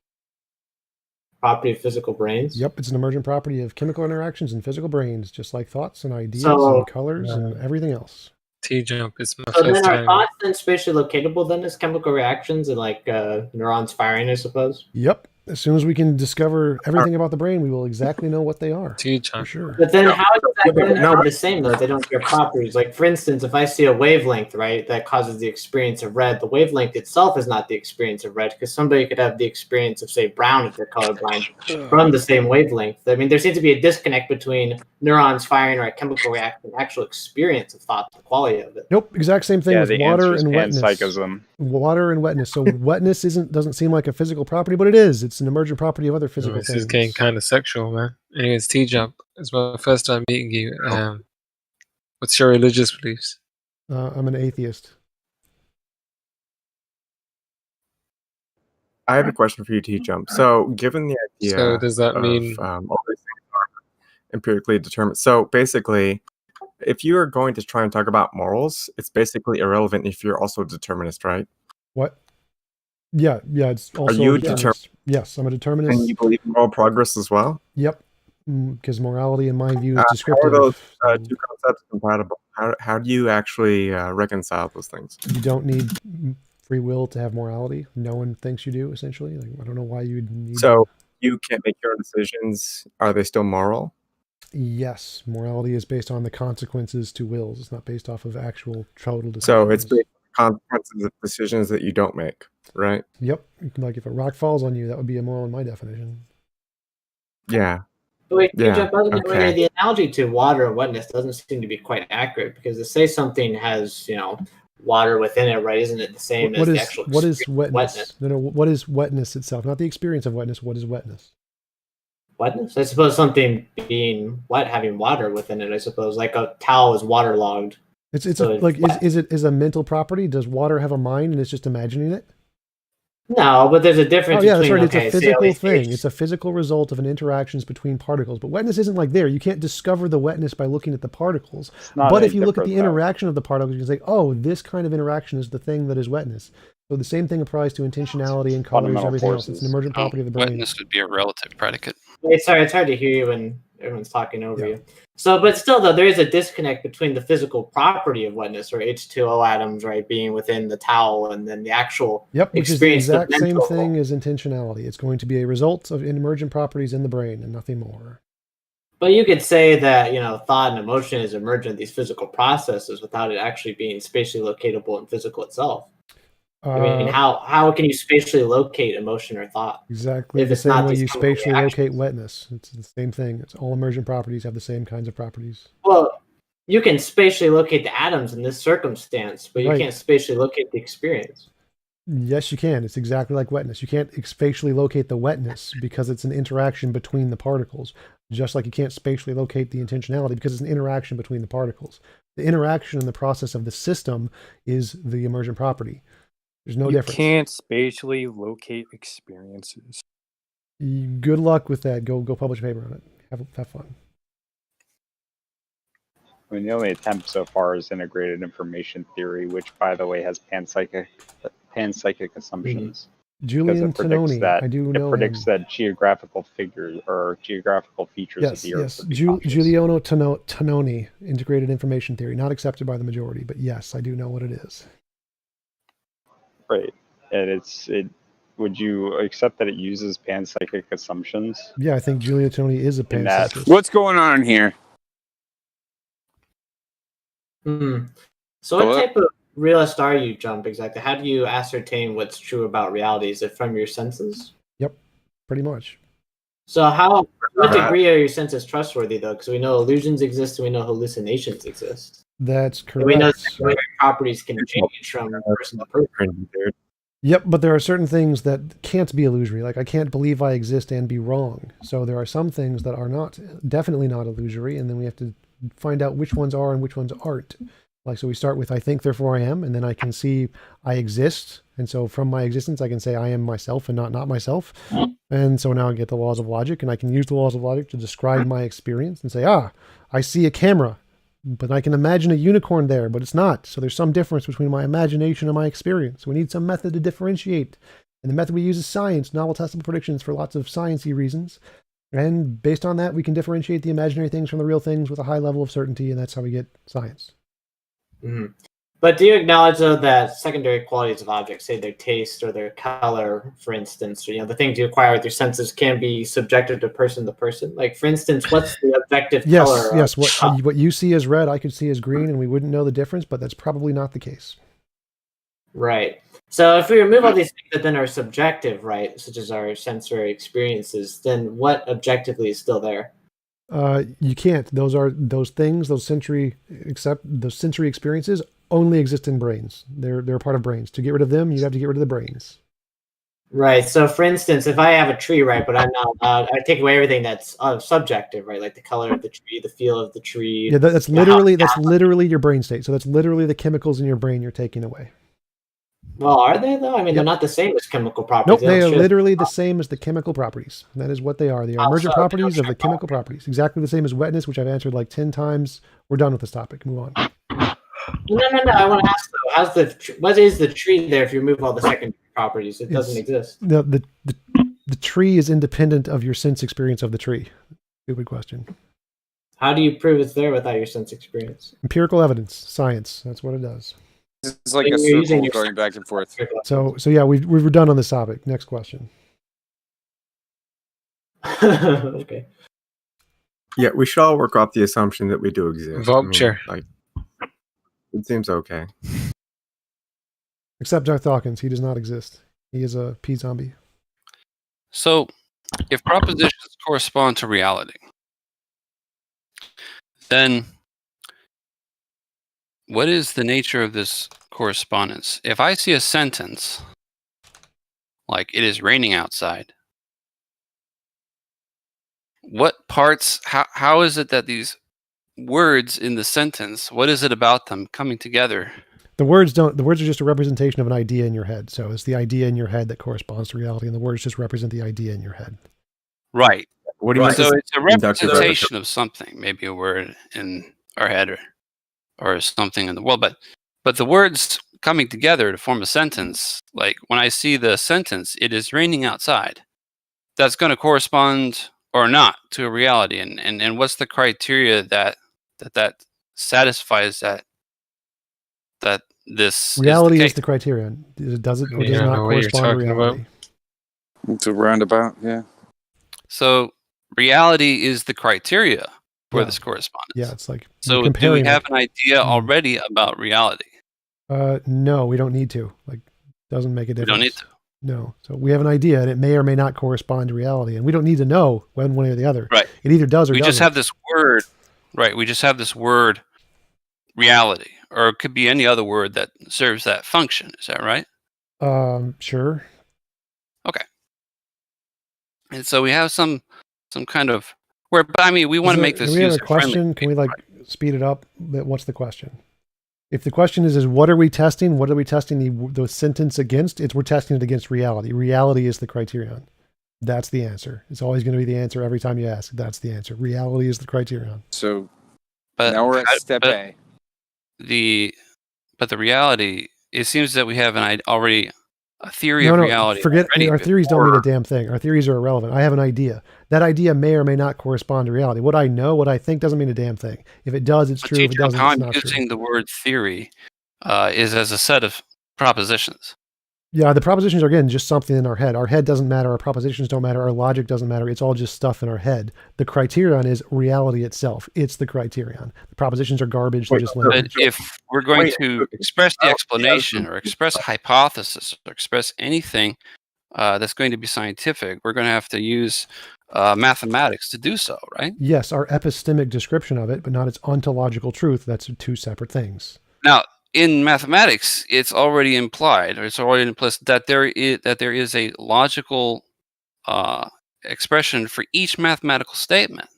Property of physical brains? Yep, it's an emergent property of chemical interactions in physical brains, just like thoughts and ideas So, and colors and everything else. TJump is my So then first are time. thoughts then spatially locatable then as chemical reactions and like neurons firing, I suppose? Yep. As soon as we can discover everything about the brain, we will exactly know what they are. TJump. For sure. But then how is that not the same though? They don't share properties. Like for instance, if I see a wavelength, right, that causes the experience of red, the wavelength itself is not the experience of red because somebody could have the experience of say brown if they're colorblind from the same wavelength. I mean, there seems to be a disconnect between neurons firing or a chemical reaction and actual experience of thought, the quality of it. Nope, exact same thing with the water answer is and wetness. panpsychism. Water and wetness. So wetness doesn't seem like a physical property, but it is. It's an emergent property of other physical This things. is getting kind of sexual, man. Anyways, TJump, it's my first time meeting you. What's your religious beliefs? I'm an atheist. I have a question for you, TJump. So, given the idea, So does that of, mean- all these things are empirically determined? So, basically, if you are going to try and talk about morals, it's basically irrelevant if you're also a determinist, right? What? Yeah, it's also. Are you a a determinist. Yes, I'm a determinist. And you believe in moral progress as well? Yep, because morality, in my view, is How descriptive. are those two concepts compatible? How do you actually reconcile those things? You don't need free will to have morality. No one thinks you do, essentially. Like, I don't know why you'd need. So you can't make your own decisions. Are they still moral? Yes, morality is based on the consequences to wills. It's not based off of actual total decisions. So it's based on consequences of decisions that you don't make, right? Yep. Like if a rock falls on you, that would be immoral in my definition. Yeah. Wait, Yeah, okay. the analogy to water and wetness doesn't seem to be quite accurate, because to say something has, water within it, right, isn't it the same as the actual what is experience of wetness? No, what is wetness itself? Not the experience of wetness. What is wetness? Wetness? I suppose something being wet, having water within it, I suppose. Like a towel is waterlogged. It's so like wet. is it a mental property? Does water have a mind and it's just imagining it? No, but there's a difference Oh yeah, that's between, right. It's okay, a say physical LECH. thing. It's a physical result of an interactions between particles. But wetness isn't like there. You can't discover the wetness by looking at the particles. not But any if you look at the different, though. interaction of the particles, you can say, oh, this kind of interaction is the thing that is wetness. So the same thing applies to intentionality and colors, Fundamental everything else. It's an forces. emergent property of the brain. Wetness would be a relative predicate. Wait, sorry, it's hard to hear you when everyone's talking over you. So, but still, though, there is a disconnect between the physical property of wetness, or H2O atoms, right, being within the towel, and then the actual Yep, which is the experience of exact same mental. thing as intentionality. It's going to be a result of emergent properties in the brain and nothing more. But you could say that, thought and emotion is emergent, these physical processes, without it actually being spatially locatable and physical itself. I mean, how can you spatially locate emotion or thought? Exactly if the it's same not way these you chemical spatially reactions? locate wetness. It's the same thing. It's all emergent properties have the same kinds of properties. Well, you can spatially locate the atoms in this circumstance, but you Right. can't spatially locate the experience. Yes, you can. It's exactly like wetness. You can't spatially locate the wetness because it's an interaction between the particles, just like you can't spatially locate the intentionality because it's an interaction between the particles. The interaction in the process of the system is the emergent property. There's no difference. You can't spatially locate experiences. Good luck with that. Go publish a paper on it. Have fun. I mean, the only attempt so far is integrated information theory, which, by the way, has panpsychic assumptions. Julian Because it predicts Tononi, that I do know him. that geographical figures or geographical features of Yes, the Earth yes. would be Giuliano Tononi, integrated information theory, not accepted by the majority, but yes, I do know what it is. right. And would you accept that it uses panpsychic assumptions? Yeah, I think Giuliano Tononi is a In that- panpsychist. What's going on here? So what type of realist are you, Jump, exactly? How do you ascertain what's true about reality? Is it from your senses? Yep, pretty much. So to what degree are your senses trustworthy, though? Because we know illusions exist and we know hallucinations exist. That's And we know correct. secondary properties can change from person to person. Yep, but there are certain things that can't be illusory. Like I can't believe I exist and be wrong. So there are some things that are definitely not illusory, and then we have to find out which ones are and which ones aren't. Like, so we start with I think, therefore I am, and then I can see I exist. And so from my existence, I can say I am myself and not myself. And so now I get the laws of logic, and I can use the laws of logic to describe my experience and say, I see a camera, but I can imagine a unicorn there, but it's not. So there's some difference between my imagination and my experience. We need some method to differentiate. And the method we use is science, novel testable predictions for lots of sciencey reasons. And based on that, we can differentiate the imaginary things from the real things with a high level of certainty, and that's how we get science. Mm-hmm. But do you acknowledge, though, that secondary qualities of objects, say their taste or their color, for instance, or the things you acquire with your senses, can be subjective to person? Like, for instance, what's the objective color? Yes. What you see as red, I could see as green, and we wouldn't know the difference, but that's probably not the case. Right. So if we remove all these things that then are subjective, right, such as our sensory experiences, then what objectively is still there? You can't. Those sensory experiences only exist in brains. They're a part of brains. To get rid of them, you have to get rid of the brains. Right. So, for instance, if I have a tree, right, but I'm not allowed, I take away everything that's subjective, right, like the color of the tree, the feel of the tree. Yeah, that's literally your brain state. So that's literally the chemicals in your brain you're taking away. Well, are they though? I mean, they're not the same as chemical properties. Nope, they are literally the same as the chemical properties. That is what they are. They are emergent properties of the chemical properties. Exactly the same as wetness, which I've answered like 10 times. We're done with this topic. Move on. No. I want to ask though, what is the tree there if you remove all the secondary properties? It doesn't exist. The tree is independent of your sense experience of the tree. Stupid question. How do you prove it's there without your sense experience? Empirical evidence, science. That's what it does. It's like a circle going back and forth. So yeah, we're done on this topic. Next question. Okay. Yeah, we should all work off the assumption that we do exist. Vulture. It seems okay. Except Darth Dawkins, he does not exist. He is a pea zombie. So, if propositions correspond to reality, then what is the nature of this correspondence? If I see a sentence like "it is raining outside," what parts? How is it that these words in the sentence? What is it about them coming together? The words are just a representation of an idea in your head. So it's the idea in your head that corresponds to reality, and the words just represent the idea in your head. Right. What do you mean? So it's a Inductive representation of something, maybe a word in our head or something in the world. But the words coming together to form a sentence, like when I see the sentence, "it is raining outside," that's going to correspond or not to a reality. And what's the criteria that satisfies that this Reality is is the criterion. Does it or You does don't not know what you're correspond to talking about. reality? It's a roundabout, yeah. So reality is the criteria for Yeah. this correspondence. Yeah, it's like So do we comparing have it. an idea already about reality? No, we don't need to. Like, doesn't make a We difference. don't need to. No. So we have an idea, and it may or may not correspond to reality, and we don't need to know one way or the other. Right. It either does or We doesn't. just have this word, right? We just have this word, reality, or it could be any other word that serves that function. Is that right? Sure. Okay. And so we have some kind of where, but I mean, we want to make this Do we have a user friendly. question? Can we like speed it up? What's the question? If the question is what are we testing? What are we testing the sentence against? We're testing it against reality. Reality is the criterion. That's the answer. It's always going to be the answer every time you ask. That's the answer. Reality is the criterion. So But now we're at step A. But the reality, it seems that we have already a theory No, of no, reality. forget already our theories don't mean a before- damn thing. Our theories are irrelevant. I have an idea. That idea may or may not correspond to reality. What I know, what I think doesn't mean a damn thing. If it does, it's But true. If it doesn't, how it's I'm not true. using the word theory is as a set of propositions. Yeah, the propositions are, again, just something in our head. Our head doesn't matter. Our propositions don't matter. Our logic doesn't matter. It's all just stuff in our head. The criterion is reality itself. It's the criterion. The propositions are garbage. They're just But language. if we're going to express the explanation or express a hypothesis or express anything that's going to be scientific, we're going to have to use mathematics to do so, right? Yes, our epistemic description of it, but not its ontological truth. That's two separate things. Now, in mathematics, it's already implied, or it's already implicit that there is a logical expression for each mathematical statement.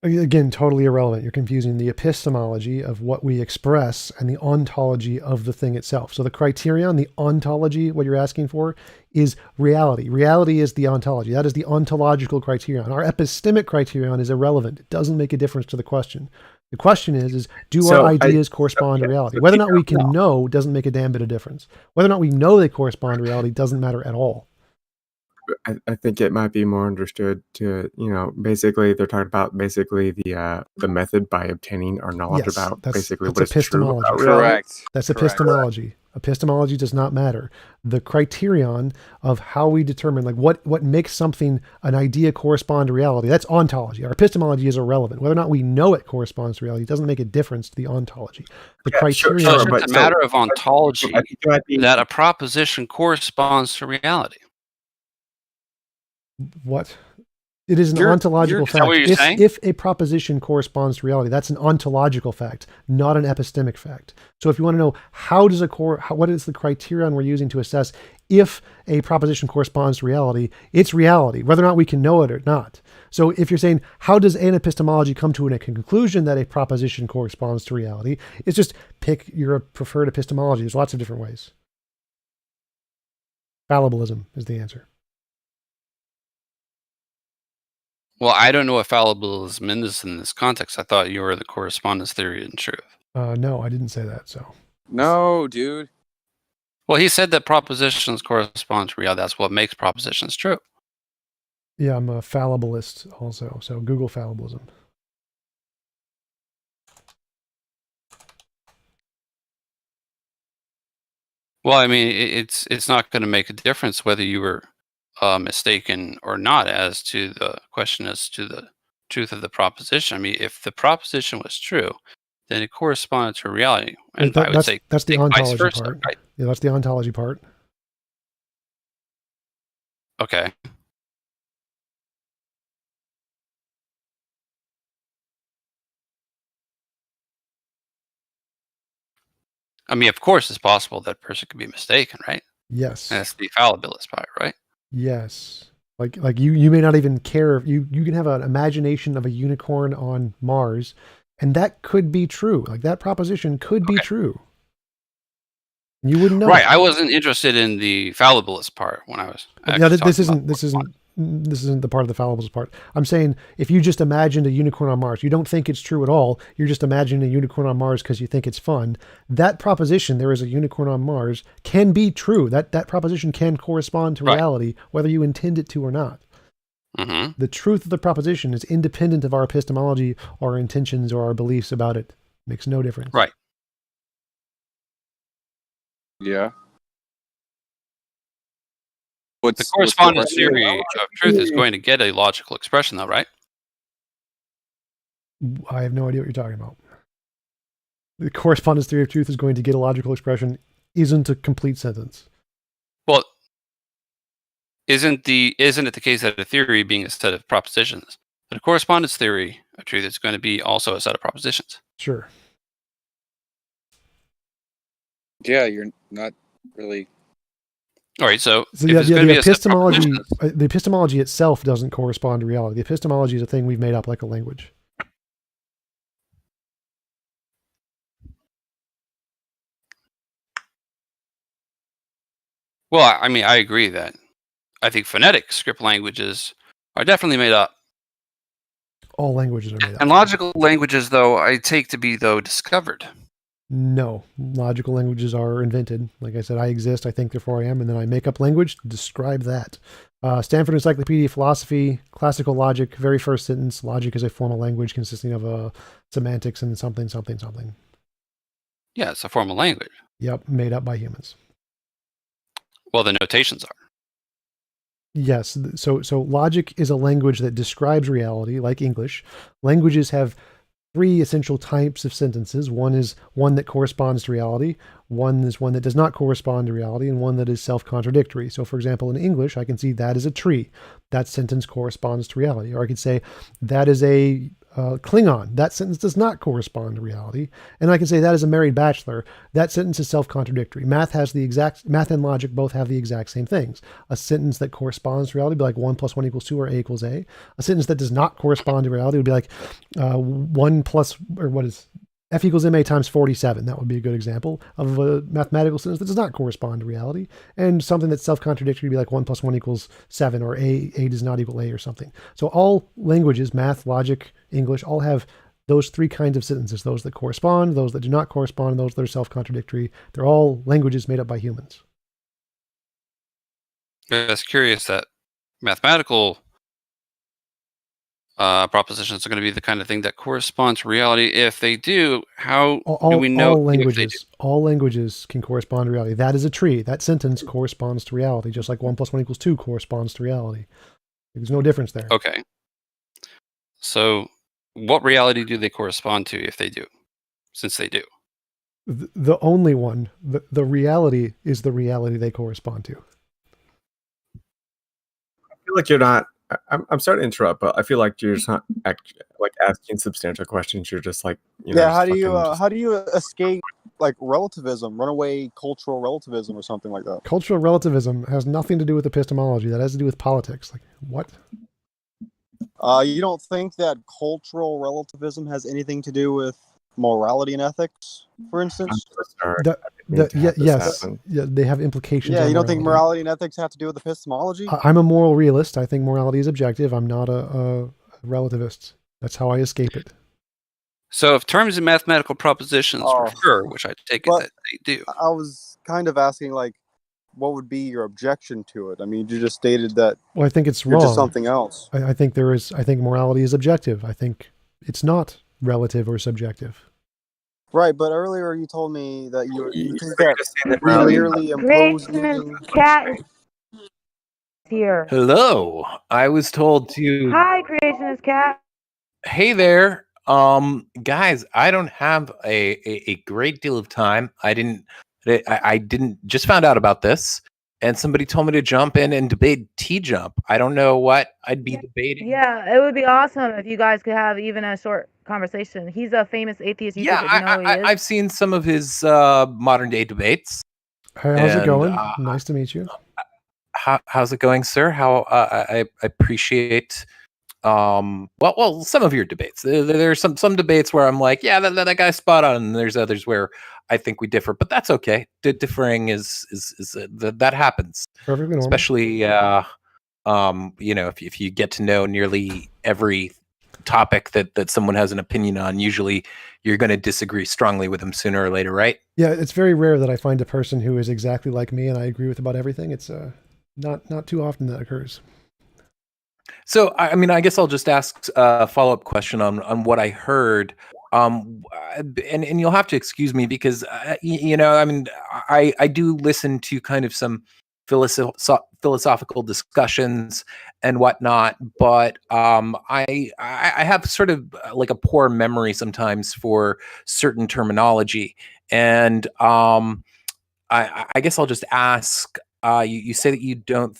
Again, totally irrelevant. You're confusing the epistemology of what we express and the ontology of the thing itself. So the criterion, the ontology, what you're asking for, is reality. Reality is the ontology. That is the ontological criterion. Our epistemic criterion is irrelevant. It doesn't make a difference to the question. The question is do our ideas correspond to reality? Whether or not we can know doesn't make a damn bit of difference. Whether or not we know they correspond to reality doesn't matter at all. I think it might be more understood to, basically they're talking about basically the method by obtaining our knowledge Yes, about that's basically what is true epistemology. about reality. Correct. That's epistemology. Epistemology does not matter. The criterion of how we determine, like what makes something, an idea correspond to reality, that's ontology. Our epistemology is irrelevant. Whether or not we know it corresponds to reality doesn't make a difference to the ontology. The criterion. So it's a matter of ontology that a proposition corresponds to reality. What? It is an ontological is that fact. what you're saying? If a proposition corresponds to reality, that's an ontological fact, not an epistemic fact. So if you want to know what is the criterion we're using to assess if a proposition corresponds to reality, it's reality, whether or not we can know it or not. So if you're saying, how does an epistemology come to a conclusion that a proposition corresponds to reality? It's just pick your preferred epistemology. There's lots of different ways. Fallibilism is the answer. Well, I don't know what fallibilism is in this context. I thought you were the correspondence theory in truth. No, I didn't say that. So. No, dude. Well, he said that propositions correspond to reality. That's what makes propositions true. Yeah, I'm a fallibilist also. So Google fallibilism. Well, I mean, it's not going to make a difference whether you were mistaken or not as to the question as to the truth of the proposition. I mean, if the proposition was true, then it corresponded to reality. And I would say that's the vice ontology versa, part. right? Yeah, that's the ontology part. Okay. I mean, of course, it's possible that person could be mistaken, right? Yes. And that's the fallibilist part, right? Yes. Like you may not even care if you can have an imagination of a unicorn on Mars, and that could be true. Like that proposition could be true. You wouldn't know. Right. I wasn't interested in the fallibilist part when I was. Yeah, this isn't the part of the fallibilist part. I'm saying if you just imagined a unicorn on Mars, you don't think it's true at all. You're just imagining a unicorn on Mars because you think it's fun. That proposition, there is a unicorn on Mars, can be true. That proposition can correspond to reality, whether you intend it to or not. Mm-hmm. The truth of the proposition is independent of our epistemology, or our intentions, or our beliefs about it. Makes no difference. Right. Yeah. The correspondence theory of truth is going to get a logical expression, though, right? I have no idea what you're talking about. The correspondence theory of truth is going to get a logical expression isn't a complete sentence. Well, isn't it the case that a theory being a set of propositions, that a correspondence theory of truth is going to be also a set of propositions? Sure. Yeah, you're not really. All right, so yeah, the epistemology itself doesn't correspond to reality. The epistemology is a thing we've made up like a language. Well, I mean, I agree that I think phonetic script languages are definitely made up. All languages are made up. And logical languages, though, I take to be, discovered. No, logical languages are invented. Like I said, I exist, I think, therefore I am, and then I make up language to describe that. Stanford Encyclopedia of Philosophy, classical logic, very first sentence, logic is a formal language consisting of semantics and something, something, something. Yeah, it's a formal language. Yep, made up by humans. Well, the notations are. Yes, so logic is a language that describes reality, like English. Languages have three essential types of sentences. One is one that corresponds to reality, one is one that does not correspond to reality, and one that is self-contradictory. So for example, in English, I can see that is a tree. That sentence corresponds to reality. Or I could say that is a Klingon. That sentence does not correspond to reality. And I can say that is a married bachelor. That sentence is self-contradictory. Math and logic both have the exact same things. A sentence that corresponds to reality would be like 1 + 1 = 2 or A = A. A sentence that does not correspond to reality would be like 1 plus, or what is F = MA times 47. That would be a good example of a mathematical sentence that does not correspond to reality. And something that's self-contradictory would be like 1 + 1 = 7, or A does not equal A, or something. So all languages, math, logic, English, all have those three kinds of sentences: those that correspond, those that do not correspond, and those that are self-contradictory. They're all languages made up by humans. It's curious that mathematical propositions are going to be the kind of thing that corresponds to reality. If they do, how do we know? All languages can correspond to reality. That is a tree. That sentence corresponds to reality, just like 1 + 1 = 2 corresponds to reality. There's no difference there. Okay. So, what reality do they correspond to if they do? Since they do. The only one, the reality is the reality they correspond to. I feel like you're not. I'm sorry to interrupt, but I feel like you're just not asking substantial questions. You're just like, how do you escape like relativism, runaway cultural relativism, or something like that? Cultural relativism has nothing to do with epistemology. That has to do with politics. Like what? You don't think that cultural relativism has anything to do with morality and ethics, for instance? Yes, they have implications. Yeah, you don't think morality and ethics have to do with epistemology? I'm a moral realist. I think morality is objective. I'm not a relativist. That's how I escape it. So if terms and mathematical propositions refer, which I take it that they do. I was kind of asking, like, what would be your objection to it? I mean, you just stated that. Well, I think it's you're wrong. Just something else. I think I think morality is objective. I think it's not relative or subjective. Right, but earlier you told me that you think that we merely impose meaning. Cat is here. Hello. I was told to. Hi, Creationist Cat. Hey there. Guys, I don't have a great deal of time. I didn't just found out about this, and somebody told me to jump in and debate TJump. I don't know what I'd be debating. Yeah, it would be awesome if you guys could have even a short conversation. He's a famous atheist YouTuber. Yeah, Do you know who he is? I've seen some of his modern day debates. Hey, how's it And, going? Nice to meet you. how's it going, sir? How I appreciate well some of your debates. There's some debates where I'm like, yeah, that guy's spot on, and there's others where I think we differ, but that's okay. Differing is that happens. Perfectly normal. Especially if you get to know nearly every topic that someone has an opinion on, usually you're going to disagree strongly with them sooner or later, right? Yeah, it's very rare that I find a person who is exactly like me and I agree with about everything. It's not too often that occurs. So, I mean, I guess I'll just ask a follow-up question on what I heard. And you'll have to excuse me because, I mean, I do listen to kind of some philosophical discussions and whatnot, but I have sort of like a poor memory sometimes for certain terminology. And I guess I'll just ask, you say that you don't,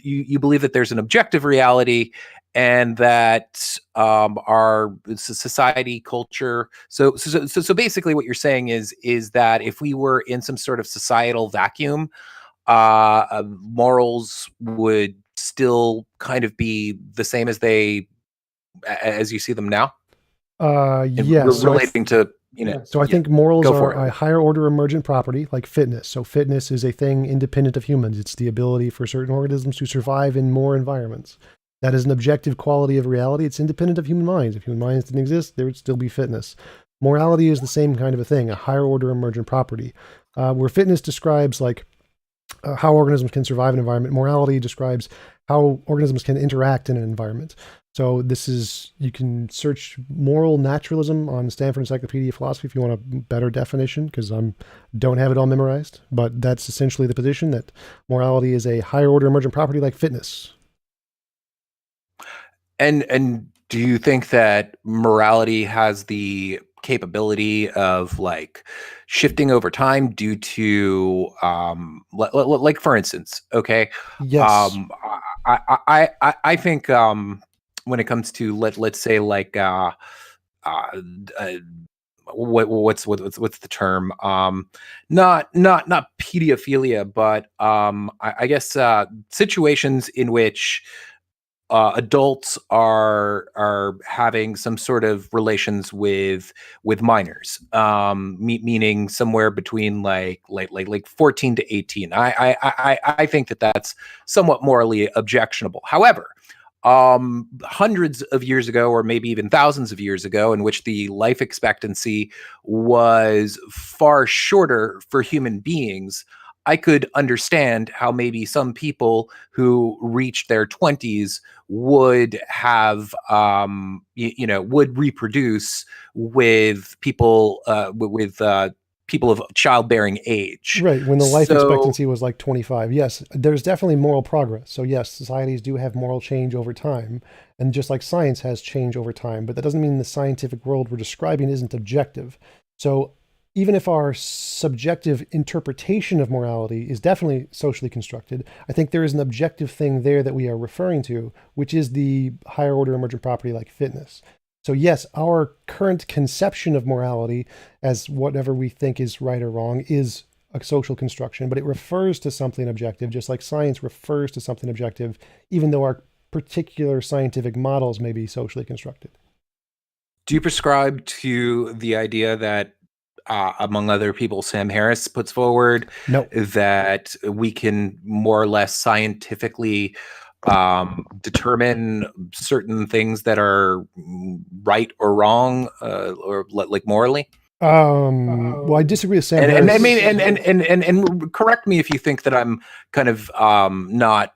you believe that there's an objective reality and that our society, culture. So basically what you're saying is that if we were in some sort of societal vacuum, morals would still kind of be the same as you see them now? Yes. Relating to, So I think morals are a higher order emergent property like fitness. So fitness is a thing independent of humans. It's the ability for certain organisms to survive in more environments. That is an objective quality of reality. It's independent of human minds. If human minds didn't exist, there would still be fitness. Morality is the same kind of a thing, a higher order emergent property. Where fitness describes like how organisms can survive in an environment, morality describes how organisms can interact in an environment. So you can search moral naturalism on Stanford Encyclopedia of Philosophy if you want a better definition, because I don't have it all memorized, but that's essentially the position that morality is a higher order emergent property like fitness. And do you think that morality has the capability of like shifting over time due to like for instance, okay? Yes. I think when it comes to let's say like what's the term? Not pedophilia, but I guess situations in which adults are having some sort of relations with minors, meaning somewhere between like 14 to 18. I think that that's somewhat morally objectionable. However, hundreds of years ago, or maybe even thousands of years ago, in which the life expectancy was far shorter for human beings, I could understand how maybe some people who reached their 20s would have, would reproduce with people people of childbearing age. Right, when the life expectancy was like 25. Yes, there's definitely moral progress. So yes, societies do have moral change over time, and just like science has change over time, but that doesn't mean the scientific world we're describing isn't objective. So even if our subjective interpretation of morality is definitely socially constructed, I think there is an objective thing there that we are referring to, which is the higher order emergent property like fitness. So yes, our current conception of morality as whatever we think is right or wrong is a social construction, but it refers to something objective, just like science refers to something objective, even though our particular scientific models may be socially constructed. Do you prescribe to the idea that among other people, Sam Harris puts forward that we can more or less scientifically determine certain things that are right or wrong, or like morally? Well, I disagree with Sam Harris. And I mean, and correct me if you think that I'm kind of not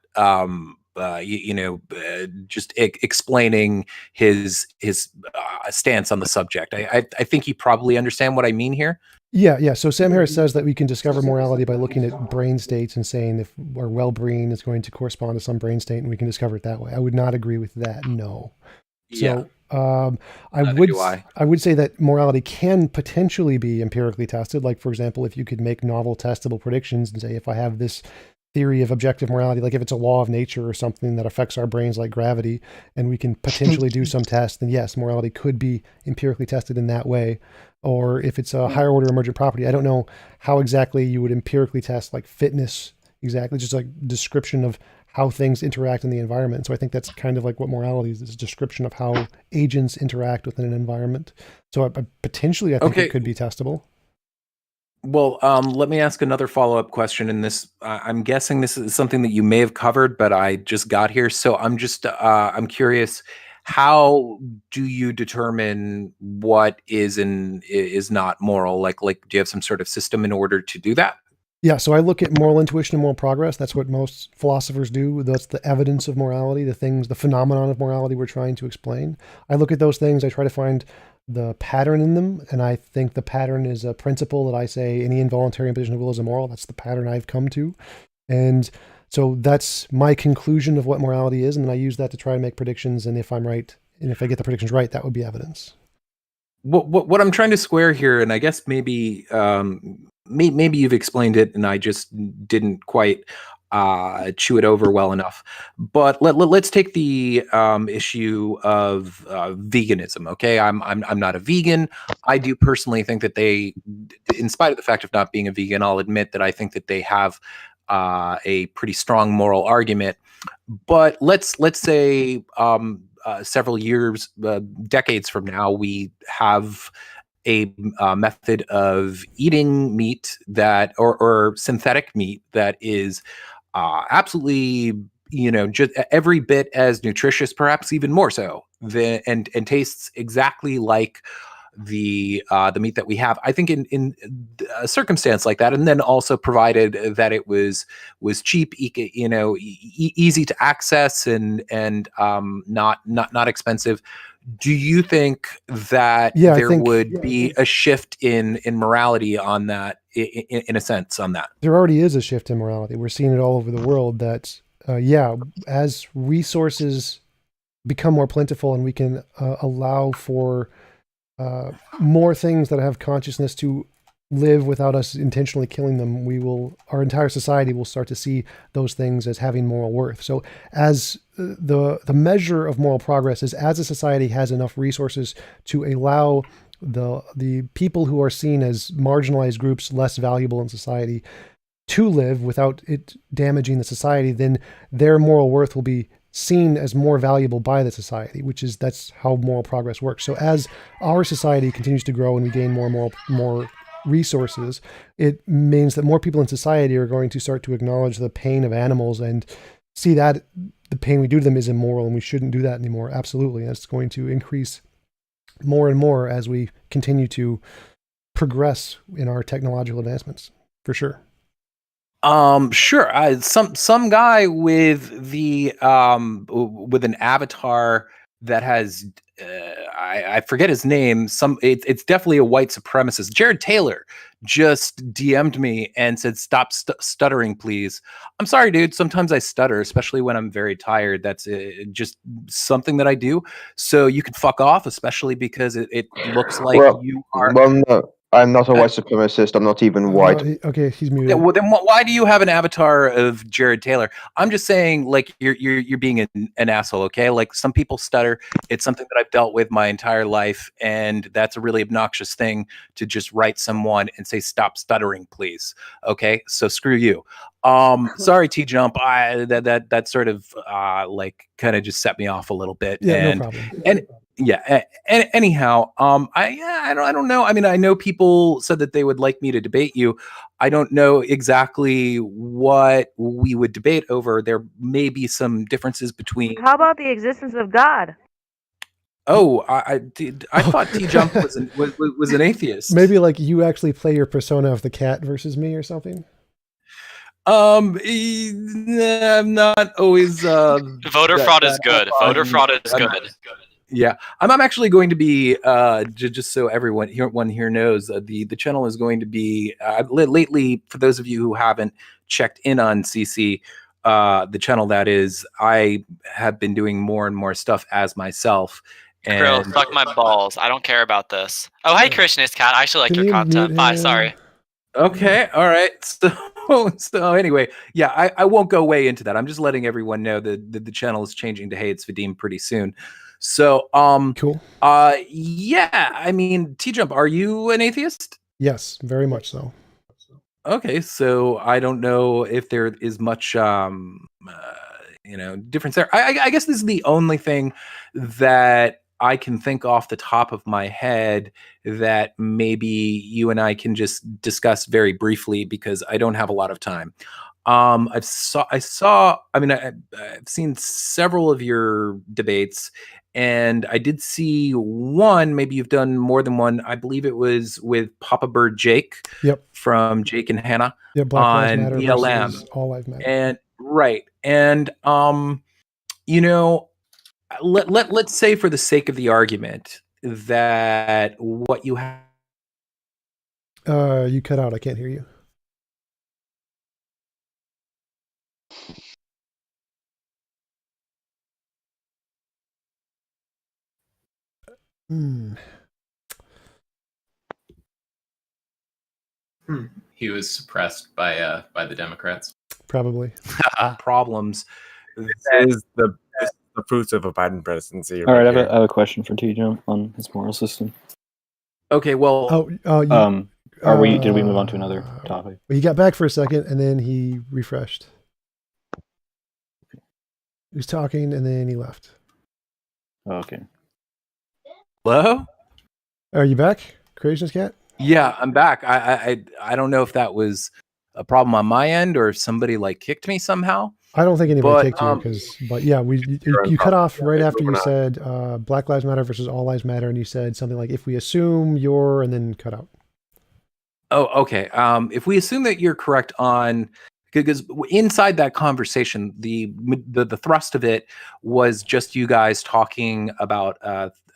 just explaining his stance on the subject. I think you probably understand what I mean here. Yeah. So Sam Harris says that we can discover morality by looking at brain states and saying if our well brain is going to correspond to some brain state, and we can discover it that way. I would not agree with that. No. So I would say that morality can potentially be empirically tested. Like, for example, if you could make novel testable predictions and say, if I have this theory of objective morality, like if it's a law of nature or something that affects our brains like gravity, and we can potentially do some tests, then yes, morality could be empirically tested in that way. Or if it's a higher order emergent property, I don't know how exactly you would empirically test like fitness exactly, just like description of how things interact in the environment. So I think that's kind of like what morality is a description of how agents interact within an environment. So potentially I think it could be testable. Well, let me ask another follow-up question. And this, I'm guessing this is something that you may have covered, but I just got here, so I'm curious. How do you determine what is and is not moral? Like, do you have some sort of system in order to do that? Yeah, so I look at moral intuition and moral progress. That's what most philosophers do. That's the evidence of morality, the phenomenon of morality we're trying to explain. I look at those things. I try to find the pattern in them, and I think the pattern is a principle that I say any involuntary imposition of will is immoral. That's the pattern I've come to, and so that's my conclusion of what morality is, and then I use that to try and make predictions, and if I'm right, and if I get the predictions right, that would be evidence. What I'm trying to square here, and I guess maybe maybe you've explained it and I just didn't quite chew it over well enough. But let's take the issue of veganism. Okay, I'm not a vegan. I do personally think that they, in spite of the fact of not being a vegan, I'll admit that I think that they have a pretty strong moral argument. But let's say several years, decades from now, we have a method of eating meat that, or synthetic meat that is absolutely, just every bit as nutritious, perhaps even more so, and tastes exactly like the meat that we have. I think in a circumstance like that, and then also provided that it was cheap, easy to access, and not expensive. Do you think that would be a shift in morality on that, in a sense, on that? There already is a shift in morality. We're seeing it all over the world that, as resources become more plentiful and we can allow for more things that have consciousness to live without us intentionally killing them, our entire society will start to see those things as having moral worth. So as the measure of moral progress is as a society has enough resources to allow the people who are seen as marginalized groups, less valuable in society, to live without it damaging the society, then their moral worth will be seen as more valuable by the society, that's how moral progress works. So as our society continues to grow and we gain more resources, it means that more people in society are going to start to acknowledge the pain of animals and see that the pain we do to them is immoral and we shouldn't do that anymore. Absolutely. That's going to increase more and more as we continue to progress in our technological advancements, for sure. Sure. Some guy with the with an avatar that has I forget his name. It's definitely a white supremacist. Jared Taylor just DM'd me and said, "Stop stuttering, please." I'm sorry, dude. Sometimes I stutter, especially when I'm very tired. That's just something that I do. So you can fuck off, especially because it looks like you are. Well, no, I'm not a white supremacist. I'm not even white. Okay, he's muted. Yeah, well, then why do you have an avatar of Jared Taylor? I'm just saying, like, you're being an asshole, okay? Like, some people stutter. It's something that I've dealt with my entire life, and that's a really obnoxious thing to just write someone and say, "Stop stuttering, please." Okay, so screw you. Sorry, TJump. That sort of like kind of just set me off a little bit. Yeah, no problem. And yeah. Anyhow, I don't know. I mean, I know people said that they would like me to debate you. I don't know exactly what we would debate over. There may be some differences between. How about the existence of God? Oh, I thought TJump was an atheist. Maybe like you actually play your persona of the cat versus me or something. I'm not always. Voter fraud is good. Voter fraud is good. Yeah, I'm actually going to be just so everyone here knows, the channel is going to be lately, for those of you who haven't checked in on CC, the channel that is, I have been doing more and more stuff as myself. And Girl, fuck my balls. I don't care about this. Oh, hey, Krishna's cat. I actually like your content. Bye. Sorry. Okay. All right. So So anyway, yeah, I won't go way into that. I'm just letting everyone know that the channel is changing to Hey It's Vadim pretty soon. So cool. Yeah, I mean, TJump, are you an atheist? Yes, very much so. Okay, so I don't know if there is much difference there. I guess this is the only thing that I can think off the top of my head that maybe you and I can just discuss very briefly because I don't have a lot of time. I've seen several of your debates, and I did see one, maybe you've done more than one. I believe it was with Papa Bird Jake. Yep. From Jake and Hannah. Yeah, Black Lives on Matter BLM. versus All Lives Matter. And right. And let's say for the sake of the argument that what you have You cut out. I can't hear you. He was suppressed by the Democrats. Probably. problems. This is the fruits of a Biden presidency. All right, I have a question for TJump on his moral system. Okay, well, did we move on to another topic? He got back for a second and then he refreshed. He was talking and then he left. Okay. Hello? Are you back, Creationist Cat? Yeah, I'm back. I don't know if that was a problem on my end or if somebody kicked me somehow. I don't think anybody kicked you but yeah, you cut off right after you said Black Lives Matter versus All Lives Matter, and you said something like, if we assume you're, and then cut out. Oh, okay. If we assume that you're correct on, because inside that conversation, the thrust of it was just you guys talking about,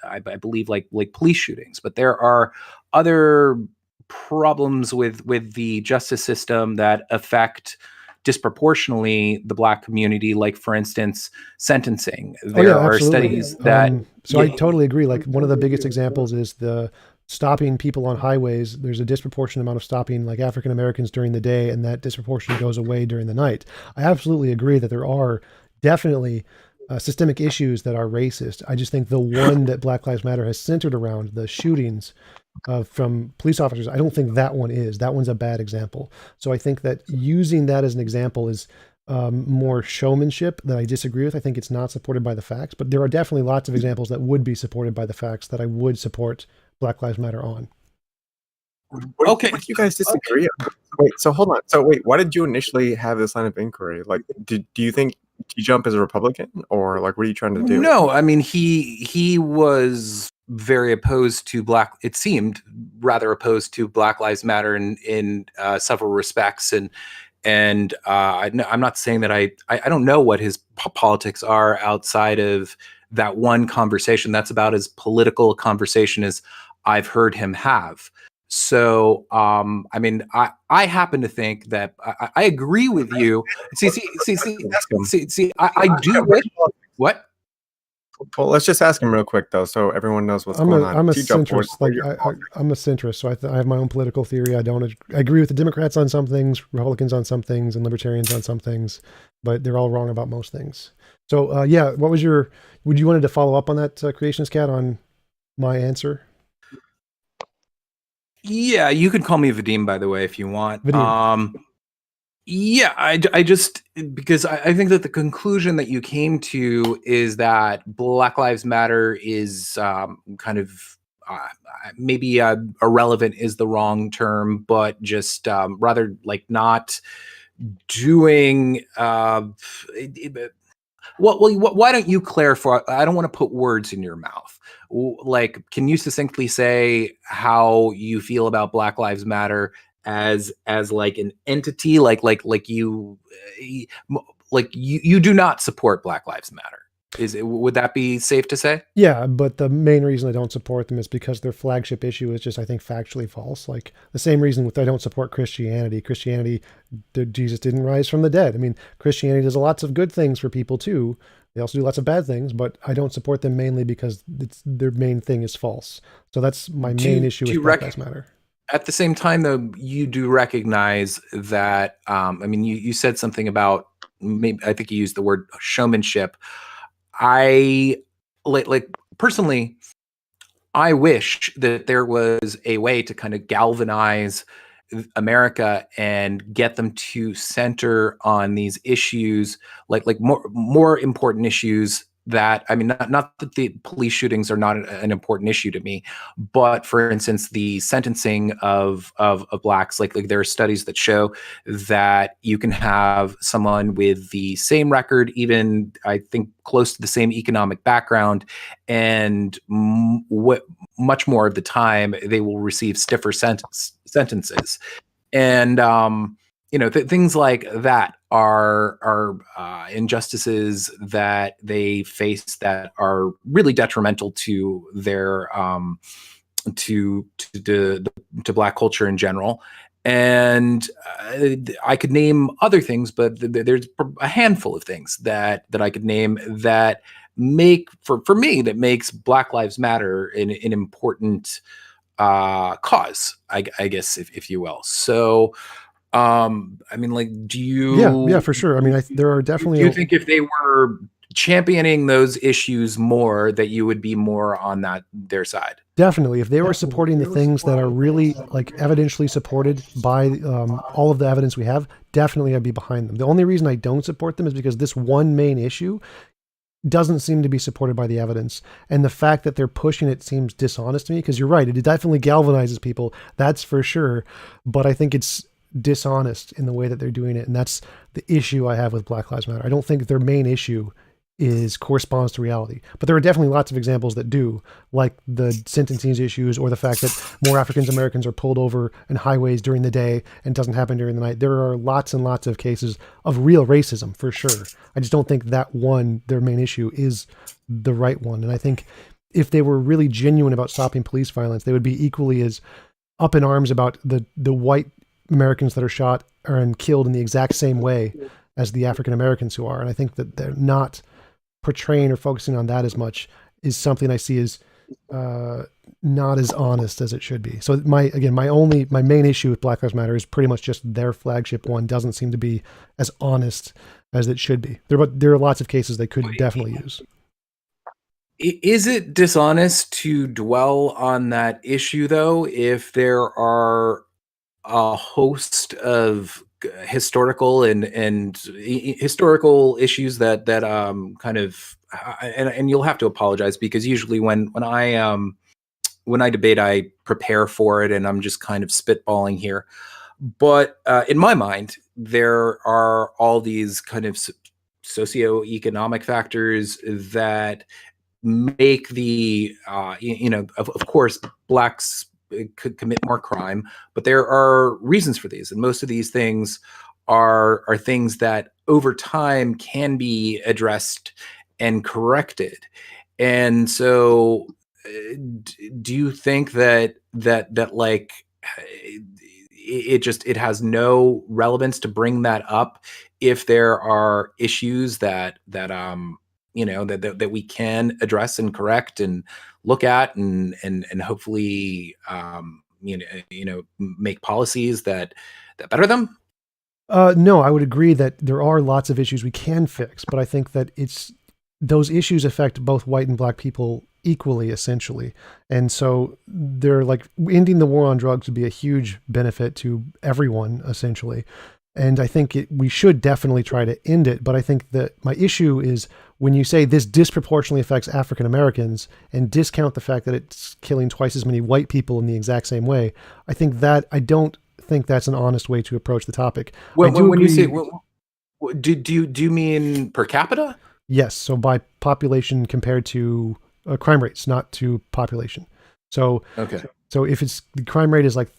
I believe, like police shootings, but there are other problems with the justice system that affect disproportionately the Black community, like for instance sentencing. There are studies that I totally agree. Like one of the biggest examples is the stopping people on highways. There's a disproportionate amount of stopping like African Americans during the day, and that disproportion goes away during the night. I absolutely agree that there are definitely systemic issues that are racist. I just think the one that Black Lives Matter has centered around, the shootings from police officers, I don't think that one's a bad example. So I think that using that as an example is more showmanship that I disagree with. I think it's not supported by the facts, but there are definitely lots of examples that would be supported by the facts that I would support Black Lives Matter on. What do you guys disagree on? Wait, so hold on. So wait, why did you initially have this line of inquiry? Like, do you think TJump is a Republican, or like, what are you trying to do? No, I mean, he was very opposed to it seemed rather opposed to Black Lives Matter in several respects, and I'm not saying that I don't know what his politics are outside of that one conversation. That's about as political a conversation as I've heard him have. So, I mean, I happen to think that I agree with you. I do wish. What? Well, let's just ask him real quick though, so everyone knows what's going on. I'm a centrist. I'm a centrist, so I have my own political theory. I agree with the Democrats on some things, Republicans on some things, and Libertarians on some things, but they're all wrong about most things. So, yeah, would you wanted to follow up on that, Creationist Cat, on my answer? Yeah, you could call me Vadim, by the way, if you want. Vadim. Yeah, I just, because I think that the conclusion that you came to is that Black Lives Matter is kind of maybe irrelevant is the wrong term, but just rather like not doing. Why don't you clarify? I don't want to put words in your mouth. Like, can you succinctly say how you feel about Black Lives Matter as like an entity, like you do not support Black Lives Matter? Would that be safe to say? Yeah, but the main reason I don't support them is because their flagship issue is just, I think, factually false. Like the same reason I don't support Christianity. Jesus didn't rise from the dead. I mean, Christianity does lots of good things for people too. They also do lots of bad things, but I don't support them mainly because their main thing is false. So that's my main issue with Black Lives Matter. At the same time, though, you do recognize that. I mean, you said something about, maybe I think you used the word showmanship. I like personally, I wish that there was a way to kind of galvanize America and get them to center on these issues, like more important issues. That, I mean, not that the police shootings are not an important issue to me, but for instance, the sentencing of blacks, like there are studies that show that you can have someone with the same record, even I think close to the same economic background, and much more of the time they will receive stiffer sentences. And things like that are injustices that they face that are really detrimental to their to black culture in general. And I could name other things, but there's a handful of things that I could name that make for me that makes Black Lives Matter an important cause, I guess, if you will. So I mean, like, do you? Yeah, for sure. I mean, there are definitely. Do you think if they were championing those issues more, that you would be more on their side? Definitely, if they were supporting the things that are really like evidentially supported by all of the evidence we have, definitely I'd be behind them. The only reason I don't support them is because this one main issue doesn't seem to be supported by the evidence, and the fact that they're pushing it seems dishonest to me. Because you're right, it definitely galvanizes people, that's for sure, but I think it's dishonest in the way that they're doing it, and that's the issue I have with Black Lives Matter. I don't think their main issue corresponds to reality, but there are definitely lots of examples that do, like the sentencing issues, or the fact that more African Americans are pulled over in highways during the day and doesn't happen during the night. There are lots and lots of cases of real racism, for sure. I just don't think that their main issue is the right one. And I think if they were really genuine about stopping police violence, they would be equally as up in arms about the white Americans that are shot and killed in the exact same way as the African Americans who are. And I think that they're not portraying or focusing on that as much is something I see as not as honest as it should be. So my main issue with Black Lives Matter is pretty much just their flagship one doesn't seem to be as honest as it should be. There are lots of cases they could definitely use. Is it dishonest to dwell on that issue, though, if there are a host of historical and historical issues that kind of and you'll have to apologize, because usually when I debate, I prepare for it and I'm just kind of spitballing here, but in my mind there are all these kind of socioeconomic factors that make the of course blacks could commit more crime, but there are reasons for these, and most of these things are things that over time can be addressed and corrected. And so do you think that like it has no relevance to bring that up if there are issues that we can address and correct and look at and hopefully make policies that better them? No, I would agree that there are lots of issues we can fix, but I think that those issues affect both white and black people equally, essentially. And so they're like, ending the war on drugs would be a huge benefit to everyone, essentially. And I think we should definitely try to end it. But I think that my issue is when you say this disproportionately affects African Americans and discount the fact that it's killing twice as many white people in the exact same way. I don't think that's an honest way to approach the topic. Well, when you say, do you mean per capita? Yes. So by population compared to crime rates, not to population. So, okay. So if the crime rate is like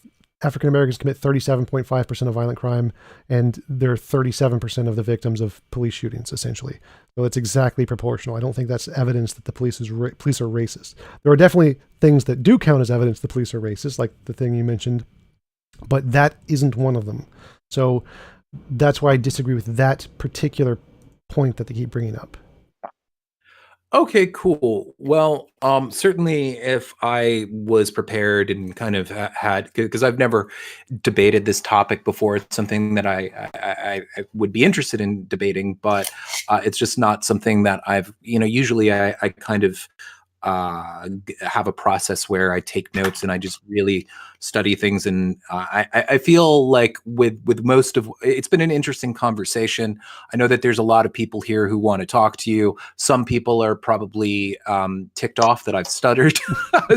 African Americans commit 37.5% of violent crime, and they're 37% of the victims of police shootings, essentially. So it's exactly proportional. I don't think that's evidence that the police are racist. There are definitely things that do count as evidence the police are racist, like the thing you mentioned, but that isn't one of them. So that's why I disagree with that particular point that they keep bringing up. Okay, cool. Well, certainly if I was prepared and kind of had, because I've never debated this topic before, it's something that I would be interested in debating, but it's just not something that I've, usually I kind of have a process where I take notes and I just really study things. And I feel like with most of it's been an interesting conversation. I know that there's a lot of people here who want to talk to you. Some people are probably ticked off that I've stuttered.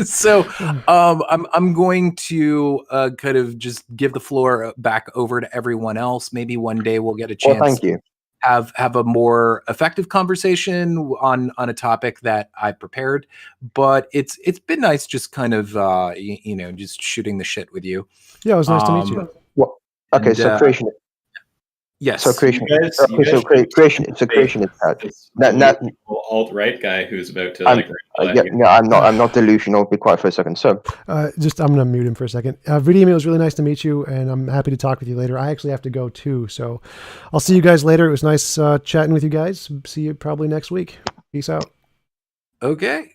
So I'm going to kind of just give the floor back over to everyone else. Maybe one day we'll get a Well, chance thank you. have a more effective conversation on a topic that I prepared. But it's been nice just kind of just shooting the shit with you. Yeah, it was nice to meet you. Well, okay, and, so creation. Yes. So creation. You guys Okay, so creation. So creation is bad. Not. alt-right guy who's about to I'm, I'm not delusional. Be quiet for a second. So, I'm gonna mute him for a second. Vidium, it was really nice to meet you, and I'm happy to talk with you later. I actually have to go too, so I'll see you guys later. It was nice chatting with you guys. See you probably next week. Peace out. Okay.